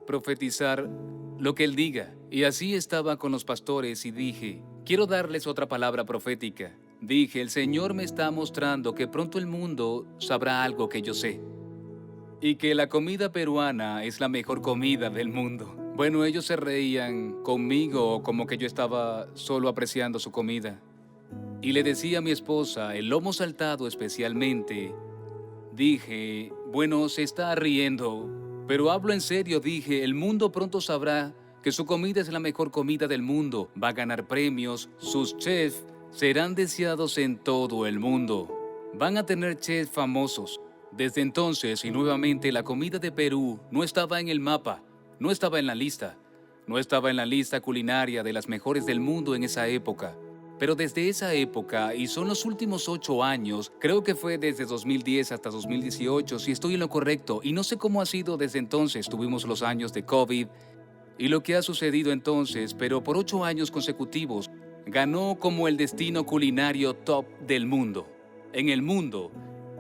profetizar lo que Él diga. Y así estaba con los pastores y dije, quiero darles otra palabra profética. Dije, el Señor me está mostrando que pronto el mundo sabrá algo que yo sé, y que la comida peruana es la mejor comida del mundo. Bueno, ellos se reían conmigo como que yo estaba solo apreciando su comida. Y le decía a mi esposa, el lomo saltado especialmente. Dije, bueno, se está riendo, pero hablo en serio. Dije, el mundo pronto sabrá que su comida es la mejor comida del mundo. Va a ganar premios, sus chefs serán deseados en todo el mundo. Van a tener chefs famosos. Desde entonces y nuevamente la comida de Perú no estaba en el mapa, no estaba en la lista, no estaba en la lista culinaria de las mejores del mundo en esa época. Pero desde esa época, y son los últimos 8 años, creo que fue desde 2010 hasta 2018, si estoy en lo correcto, y no sé cómo ha sido desde entonces. Tuvimos los años de COVID y lo que ha sucedido entonces, pero por 8 años consecutivos, ganó como el destino culinario top del mundo, en el mundo,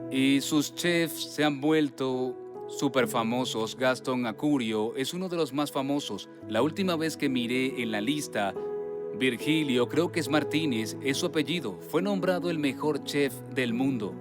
y sus chefs se han vuelto súper famosos. Gastón Acurio es uno de los más famosos. La última vez que miré en la lista, Virgilio, creo que es Martínez, es su apellido, fue nombrado el mejor chef del mundo.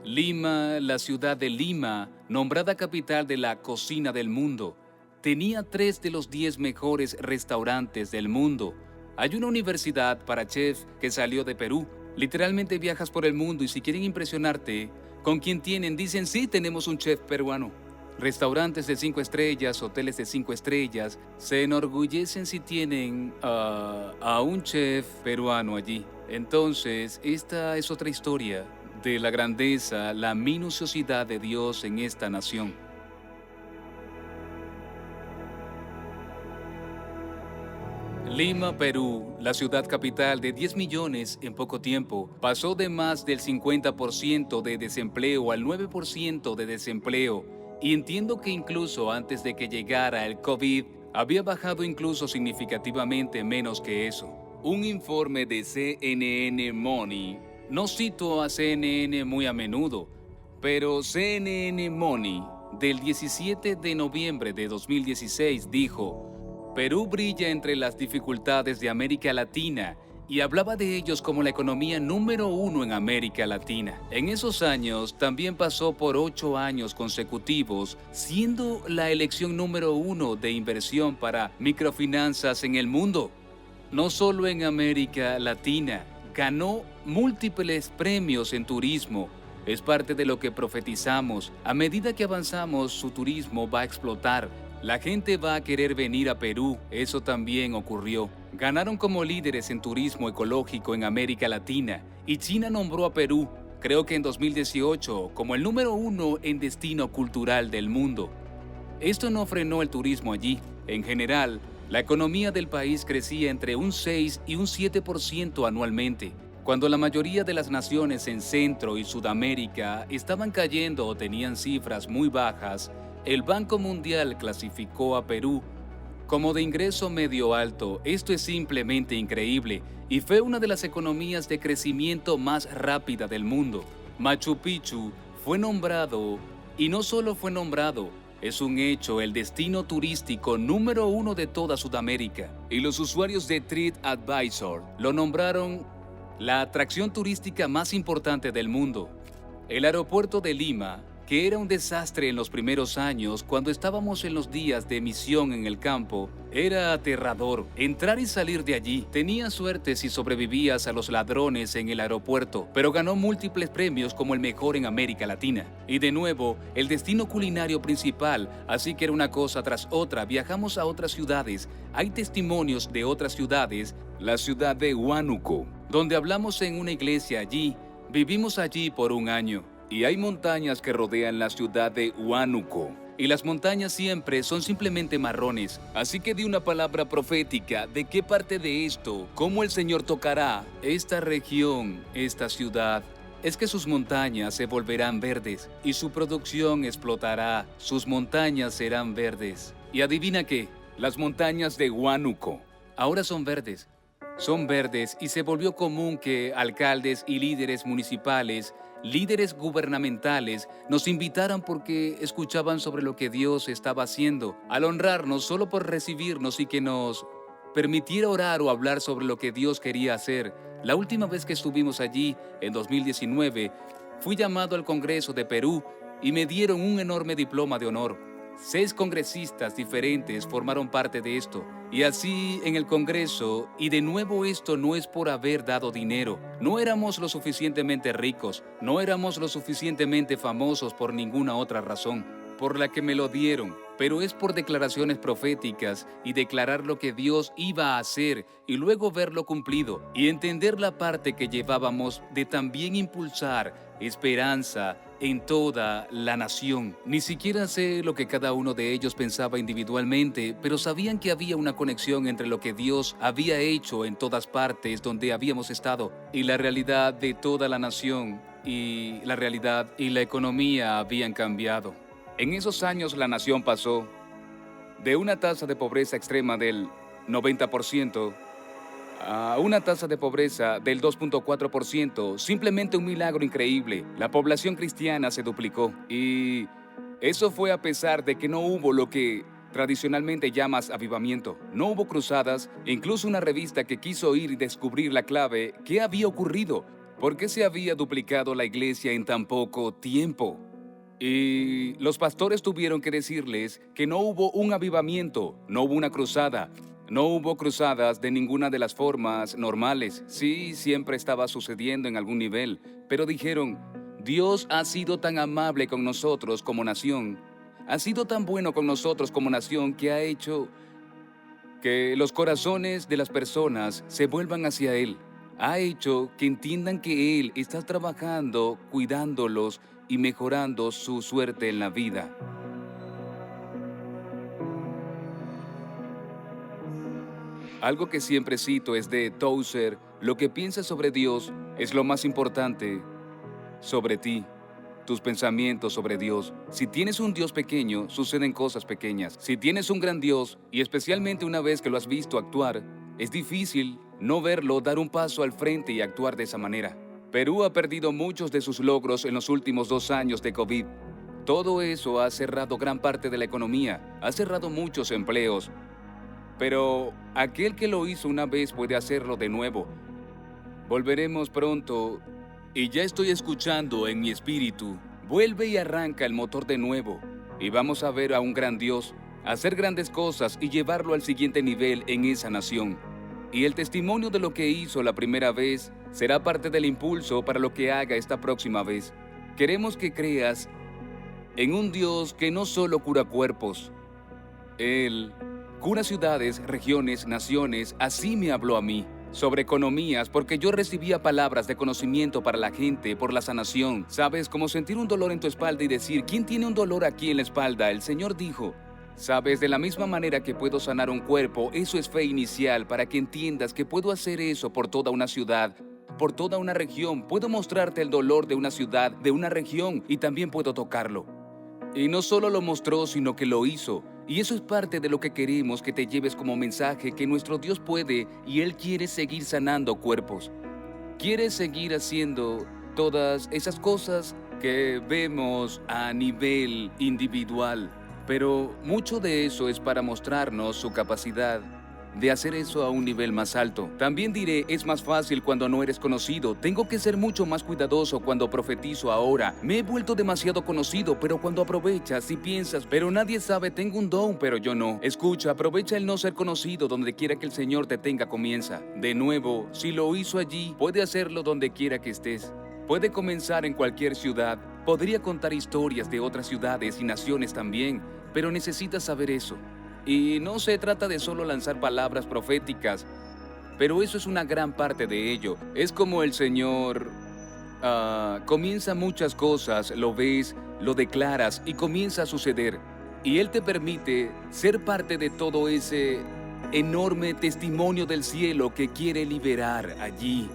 Lima, la ciudad de Lima, nombrada capital de la cocina del mundo, tenía 3 de los 10 mejores restaurantes del mundo. Hay una universidad para chefs que salió de Perú. Literalmente viajas por el mundo y si quieren impresionarte con quien tienen, dicen, sí, tenemos un chef peruano. Restaurantes de 5 estrellas, hoteles de 5 estrellas, se enorgullecen si tienen a un chef peruano allí. Entonces, esta es otra historia de la grandeza, la minuciosidad de Dios en esta nación. Lima, Perú, la ciudad capital de 10 millones en poco tiempo, pasó de más del 50% de desempleo al 9% de desempleo, y entiendo que incluso antes de que llegara el COVID, había bajado incluso significativamente menos que eso. Un informe de CNN Money, no cito a CNN muy a menudo, pero CNN Money del 17 de noviembre de 2016 dijo: Perú brilla entre las dificultades de América Latina, y hablaba de ellos como la economía número 1 en América Latina. En esos años también pasó por 8 años consecutivos, siendo la elección número 1 de inversión para microfinanzas en el mundo. No solo en América Latina, ganó múltiples premios en turismo. Es parte de lo que profetizamos. A medida que avanzamos, su turismo va a explotar. La gente va a querer venir a Perú, eso también ocurrió. Ganaron como líderes en turismo ecológico en América Latina, y China nombró a Perú, creo que en 2018, como el número 1 en destino cultural del mundo. Esto no frenó el turismo allí. En general, la economía del país crecía entre un 6 y un 7% anualmente. Cuando la mayoría de las naciones en Centro y Sudamérica estaban cayendo o tenían cifras muy bajas, el Banco Mundial clasificó a Perú como de ingreso medio alto. Esto es simplemente increíble, y fue una de las economías de crecimiento más rápida del mundo. Machu Picchu fue nombrado, y no solo fue nombrado, es un hecho, el destino turístico número 1 de toda Sudamérica. Y los usuarios de TripAdvisor lo nombraron la atracción turística más importante del mundo. El aeropuerto de Lima, que era un desastre en los primeros años cuando estábamos en los días de misión en el campo, era aterrador. Entrar y salir de allí. Tenías suerte si sobrevivías a los ladrones en el aeropuerto, pero ganó múltiples premios como el mejor en América Latina. Y de nuevo, el destino culinario principal, así que era una cosa tras otra. Viajamos a otras ciudades. Hay testimonios de otras ciudades. La ciudad de Huánuco, donde hablamos en una iglesia allí. Vivimos allí por un año. Y hay montañas que rodean la ciudad de Huánuco. Y las montañas siempre son simplemente marrones. Así que di una palabra profética de qué parte de esto, cómo el Señor tocará esta región, esta ciudad. Es que sus montañas se volverán verdes y su producción explotará. Sus montañas serán verdes. Y adivina qué, las montañas de Huánuco ahora son verdes. Son verdes, y se volvió común que alcaldes y líderes municipales, líderes gubernamentales, nos invitaran porque escuchaban sobre lo que Dios estaba haciendo, al honrarnos solo por recibirnos y que nos permitiera orar o hablar sobre lo que Dios quería hacer. La última vez que estuvimos allí, en 2019, fui llamado al Congreso de Perú y me dieron un enorme diploma de honor. 6 congresistas diferentes formaron parte de esto. Y así en el Congreso, y de nuevo esto no es por haber dado dinero. No éramos lo suficientemente ricos, no éramos lo suficientemente famosos por ninguna otra razón por la que me lo dieron, pero es por declaraciones proféticas y declarar lo que Dios iba a hacer y luego verlo cumplido y entender la parte que llevábamos de también impulsar esperanza en toda la nación. Ni siquiera sé lo que cada uno de ellos pensaba individualmente, pero sabían que había una conexión entre lo que Dios había hecho en todas partes donde habíamos estado y la realidad de toda la nación, y la realidad y la economía habían cambiado. En esos años la nación pasó de una tasa de pobreza extrema del 90% a una tasa de pobreza del 2.4%, simplemente un milagro increíble. La población cristiana se duplicó, y eso fue a pesar de que no hubo lo que tradicionalmente llamas avivamiento. No hubo cruzadas, incluso una revista que quiso ir y descubrir la clave. ¿Qué había ocurrido? ¿Por qué se había duplicado la iglesia en tan poco tiempo? Y los pastores tuvieron que decirles que no hubo un avivamiento, no hubo una cruzada. No hubo cruzadas de ninguna de las formas normales. Sí, siempre estaba sucediendo en algún nivel, pero dijeron: Dios ha sido tan amable con nosotros como nación, ha sido tan bueno con nosotros como nación, que ha hecho que los corazones de las personas se vuelvan hacia Él. ha hecho que entiendan que Él está trabajando, cuidándolos y mejorando su suerte en la vida. Algo que siempre cito es de Tozer: lo que piensas sobre Dios es lo más importante sobre ti. Tus pensamientos sobre Dios. Si tienes un Dios pequeño, suceden cosas pequeñas. Si tienes un gran Dios, y especialmente una vez que lo has visto actuar, es difícil no verlo dar un paso al frente y actuar de esa manera. Perú ha perdido muchos de sus logros en los últimos 2 años de COVID. Todo eso ha cerrado gran parte de la economía, ha cerrado muchos empleos. Pero aquel que lo hizo una vez puede hacerlo de nuevo. Volveremos pronto. Y ya estoy escuchando en mi espíritu: vuelve y arranca el motor de nuevo. Y vamos a ver a un gran Dios hacer grandes cosas y llevarlo al siguiente nivel en esa nación. Y el testimonio de lo que hizo la primera vez será parte del impulso para lo que haga esta próxima vez. Queremos que creas en un Dios que no solo cura cuerpos. Él cura ciudades, regiones, naciones. Así me habló a mí. Sobre economías, porque yo recibía palabras de conocimiento para la gente por la sanación. ¿Sabes? Como sentir un dolor en tu espalda y decir: ¿quién tiene un dolor aquí en la espalda? El Señor dijo: ¿sabes? De la misma manera que puedo sanar un cuerpo, eso es fe inicial para que entiendas que puedo hacer eso por toda una ciudad, por toda una región. Puedo mostrarte el dolor de una ciudad, de una región, y también puedo tocarlo. Y no solo lo mostró, sino que lo hizo. Y eso es parte de lo que queremos que te lleves como mensaje: que nuestro Dios puede y Él quiere seguir sanando cuerpos. Quiere seguir haciendo todas esas cosas que vemos a nivel individual. Pero mucho de eso es para mostrarnos su capacidad de hacer eso a un nivel más alto. También diré: es más fácil cuando no eres conocido. Tengo que ser mucho más cuidadoso cuando profetizo ahora. Me he vuelto demasiado conocido, pero cuando aprovechas y piensas: pero nadie sabe, tengo un don, pero yo no. Escucha, aprovecha el no ser conocido. Donde quiera que el Señor te tenga, comienza. De nuevo, si lo hizo allí, puede hacerlo donde quiera que estés. Puede comenzar en cualquier ciudad. Podría contar historias de otras ciudades y naciones también, pero necesitas saber eso. Y no se trata de solo lanzar palabras proféticas, pero eso es una gran parte de ello. Es como el Señor comienza muchas cosas, lo ves, lo declaras y comienza a suceder. Y Él te permite ser parte de todo ese enorme testimonio del cielo que quiere liberar allí.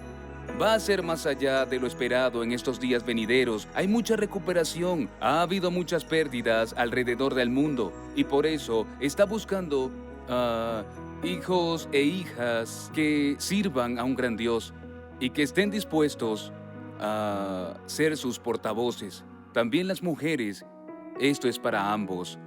Va a ser más allá de lo esperado en estos días venideros. Hay mucha recuperación, ha habido muchas pérdidas alrededor del mundo, y por eso está buscando hijos e hijas que sirvan a un gran Dios y que estén dispuestos a ser sus portavoces. También las mujeres, esto es para ambos.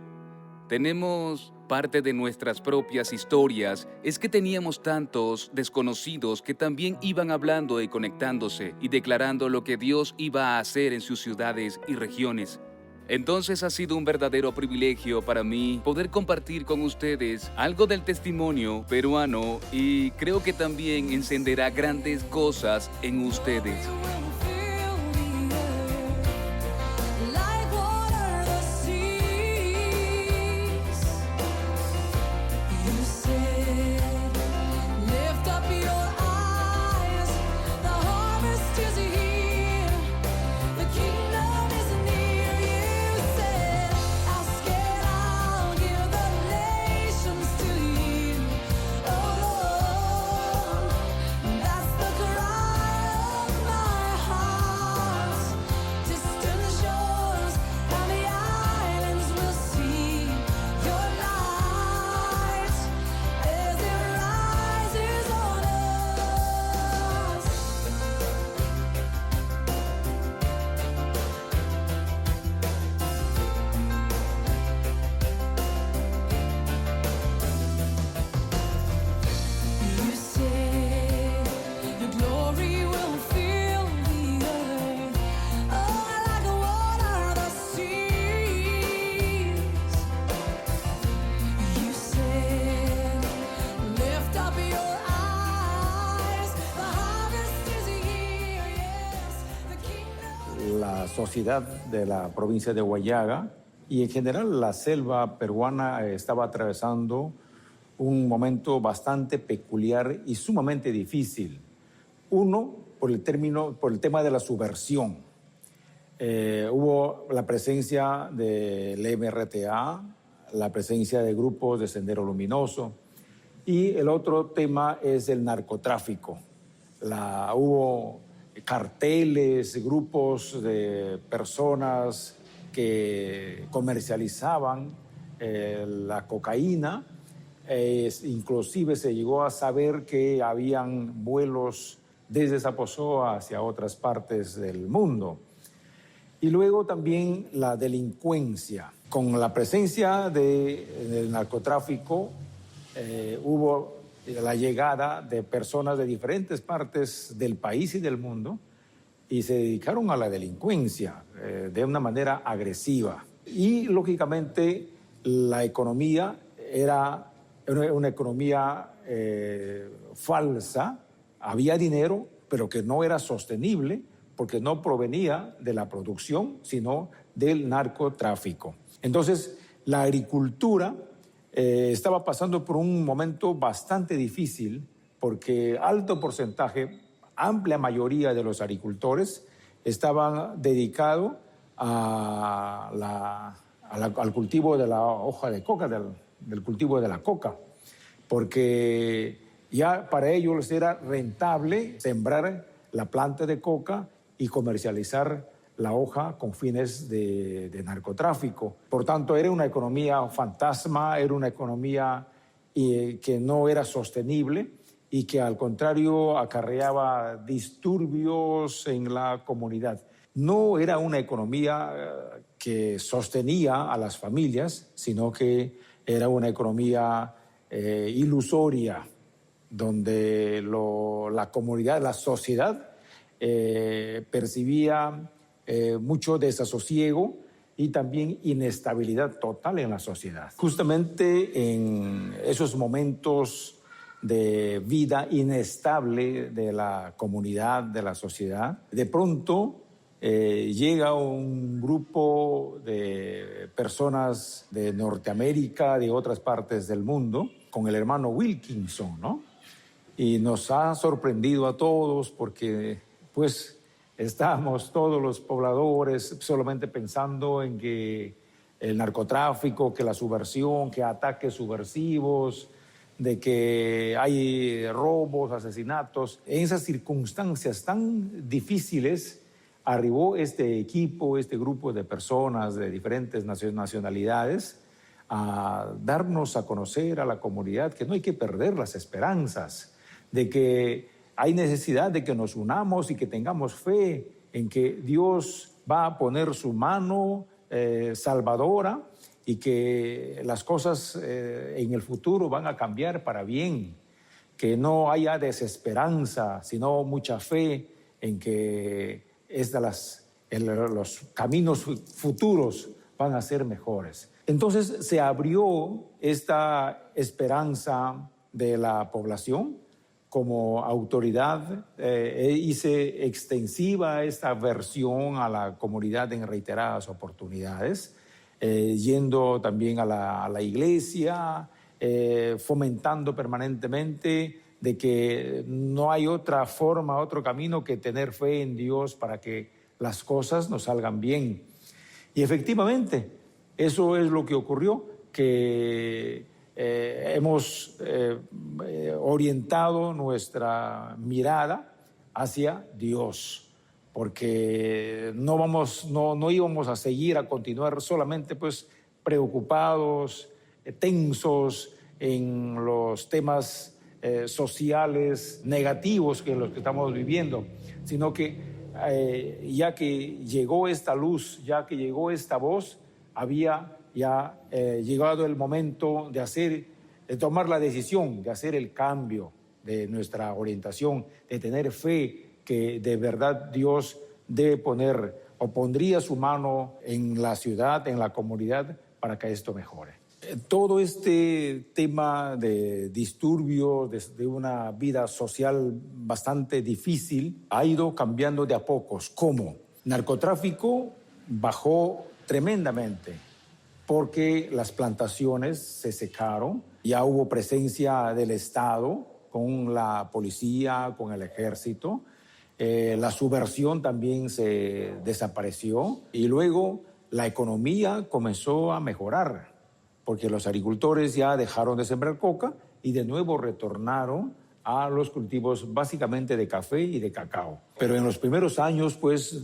Tenemos parte de nuestras propias historias, es que teníamos tantos desconocidos que también iban hablando y conectándose y declarando lo que Dios iba a hacer en sus ciudades y regiones. Entonces ha sido un verdadero privilegio para mí poder compartir con ustedes algo del testimonio peruano, y creo que también encenderá grandes cosas en ustedes. La sociedad de la provincia de Huallaga y en general la selva peruana estaba atravesando un momento bastante peculiar y sumamente difícil, Uno, por el tema de la subversión. Hubo la presencia del MRTA, la presencia de grupos de Sendero Luminoso, y el otro tema es el narcotráfico. Hubo carteles, grupos de personas que comercializaban la cocaína. Inclusive se llegó a saber que habían vuelos desde Zaposoa hacia otras partes del mundo. Y luego también la delincuencia. Con la presencia del narcotráfico hubo la llegada de personas de diferentes partes del país y del mundo y se dedicaron a la delincuencia de una manera agresiva. Y lógicamente la economía era una economía falsa. Había dinero, pero que no era sostenible porque no provenía de la producción, sino del narcotráfico. Entonces, la agricultura estaba pasando por un momento bastante difícil porque alto porcentaje, amplia mayoría de los agricultores estaban dedicados al cultivo de la hoja de coca, del cultivo de la coca, porque ya para ellos era rentable sembrar la planta de coca y comercializar la hoja con fines de narcotráfico. Por tanto, era una economía fantasma, era una economía que no era sostenible y que al contrario acarreaba disturbios en la comunidad. No era una economía que sostenía a las familias, sino que era una economía ilusoria, donde la comunidad, la sociedad, percibía mucho desasosiego y también inestabilidad total en la sociedad. Justamente en esos momentos de vida inestable de la comunidad, de la sociedad, de pronto llega un grupo de personas de Norteamérica, de otras partes del mundo, con el hermano Wilkinson, ¿no? Y nos ha sorprendido a todos porque, pues, estábamos todos los pobladores solamente pensando en que el narcotráfico, que la subversión, que ataques subversivos, de que hay robos, asesinatos. En esas circunstancias tan difíciles arribó este equipo, este grupo de personas de diferentes nacionalidades a darnos a conocer a la comunidad que no hay que perder las esperanzas, de que hay necesidad de que nos unamos y que tengamos fe en que Dios va a poner su mano salvadora y que las cosas en el futuro van a cambiar para bien, que no haya desesperanza, sino mucha fe en que los caminos futuros van a ser mejores. Entonces se abrió esta esperanza de la población como autoridad, hice extensiva esta versión a la comunidad en reiteradas oportunidades, yendo también a la iglesia, fomentando permanentemente de que no hay otra forma, otro camino que tener fe en Dios para que las cosas nos salgan bien. Y efectivamente, eso es lo que ocurrió, que hemos orientado nuestra mirada hacia Dios, porque no íbamos a seguir, a continuar solamente pues preocupados, tensos en los temas sociales negativos que los que estamos viviendo, sino que ya que llegó esta luz, ya que llegó esta voz, había ya llegado el momento de tomar la decisión, de hacer el cambio de nuestra orientación, de tener fe que de verdad Dios debe poner o pondría su mano en la ciudad, en la comunidad, para que esto mejore. Todo este tema de disturbios, de una vida social bastante difícil, ha ido cambiando de a pocos. ¿Cómo? Narcotráfico bajó tremendamente porque las plantaciones se secaron, ya hubo presencia del Estado con la policía, con el ejército. La subversión también se desapareció y luego la economía comenzó a mejorar porque los agricultores ya dejaron de sembrar coca y de nuevo retornaron a los cultivos básicamente de café y de cacao. Pero en los primeros años, pues,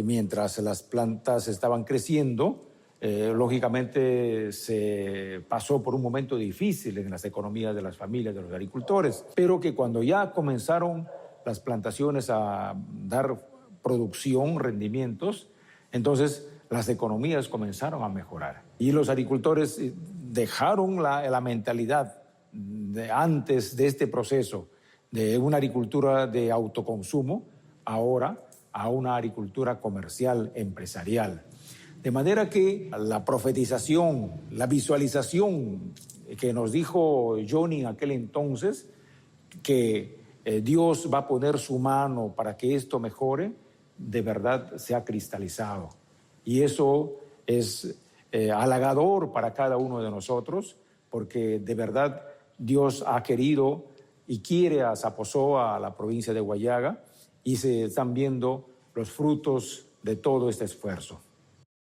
mientras las plantas estaban creciendo, lógicamente se pasó por un momento difícil en las economías de las familias de los agricultores, pero que cuando ya comenzaron las plantaciones a dar producción, rendimientos, entonces las economías comenzaron a mejorar. Y los agricultores dejaron la mentalidad de antes de este proceso de una agricultura de autoconsumo, ahora a una agricultura comercial, empresarial. De manera que la profetización, la visualización que nos dijo Johnny en aquel entonces, que Dios va a poner su mano para que esto mejore, de verdad se ha cristalizado. Y eso es halagador para cada uno de nosotros, porque de verdad Dios ha querido y quiere a Zaposoa, a la provincia de Huallaga, y se están viendo los frutos de todo este esfuerzo.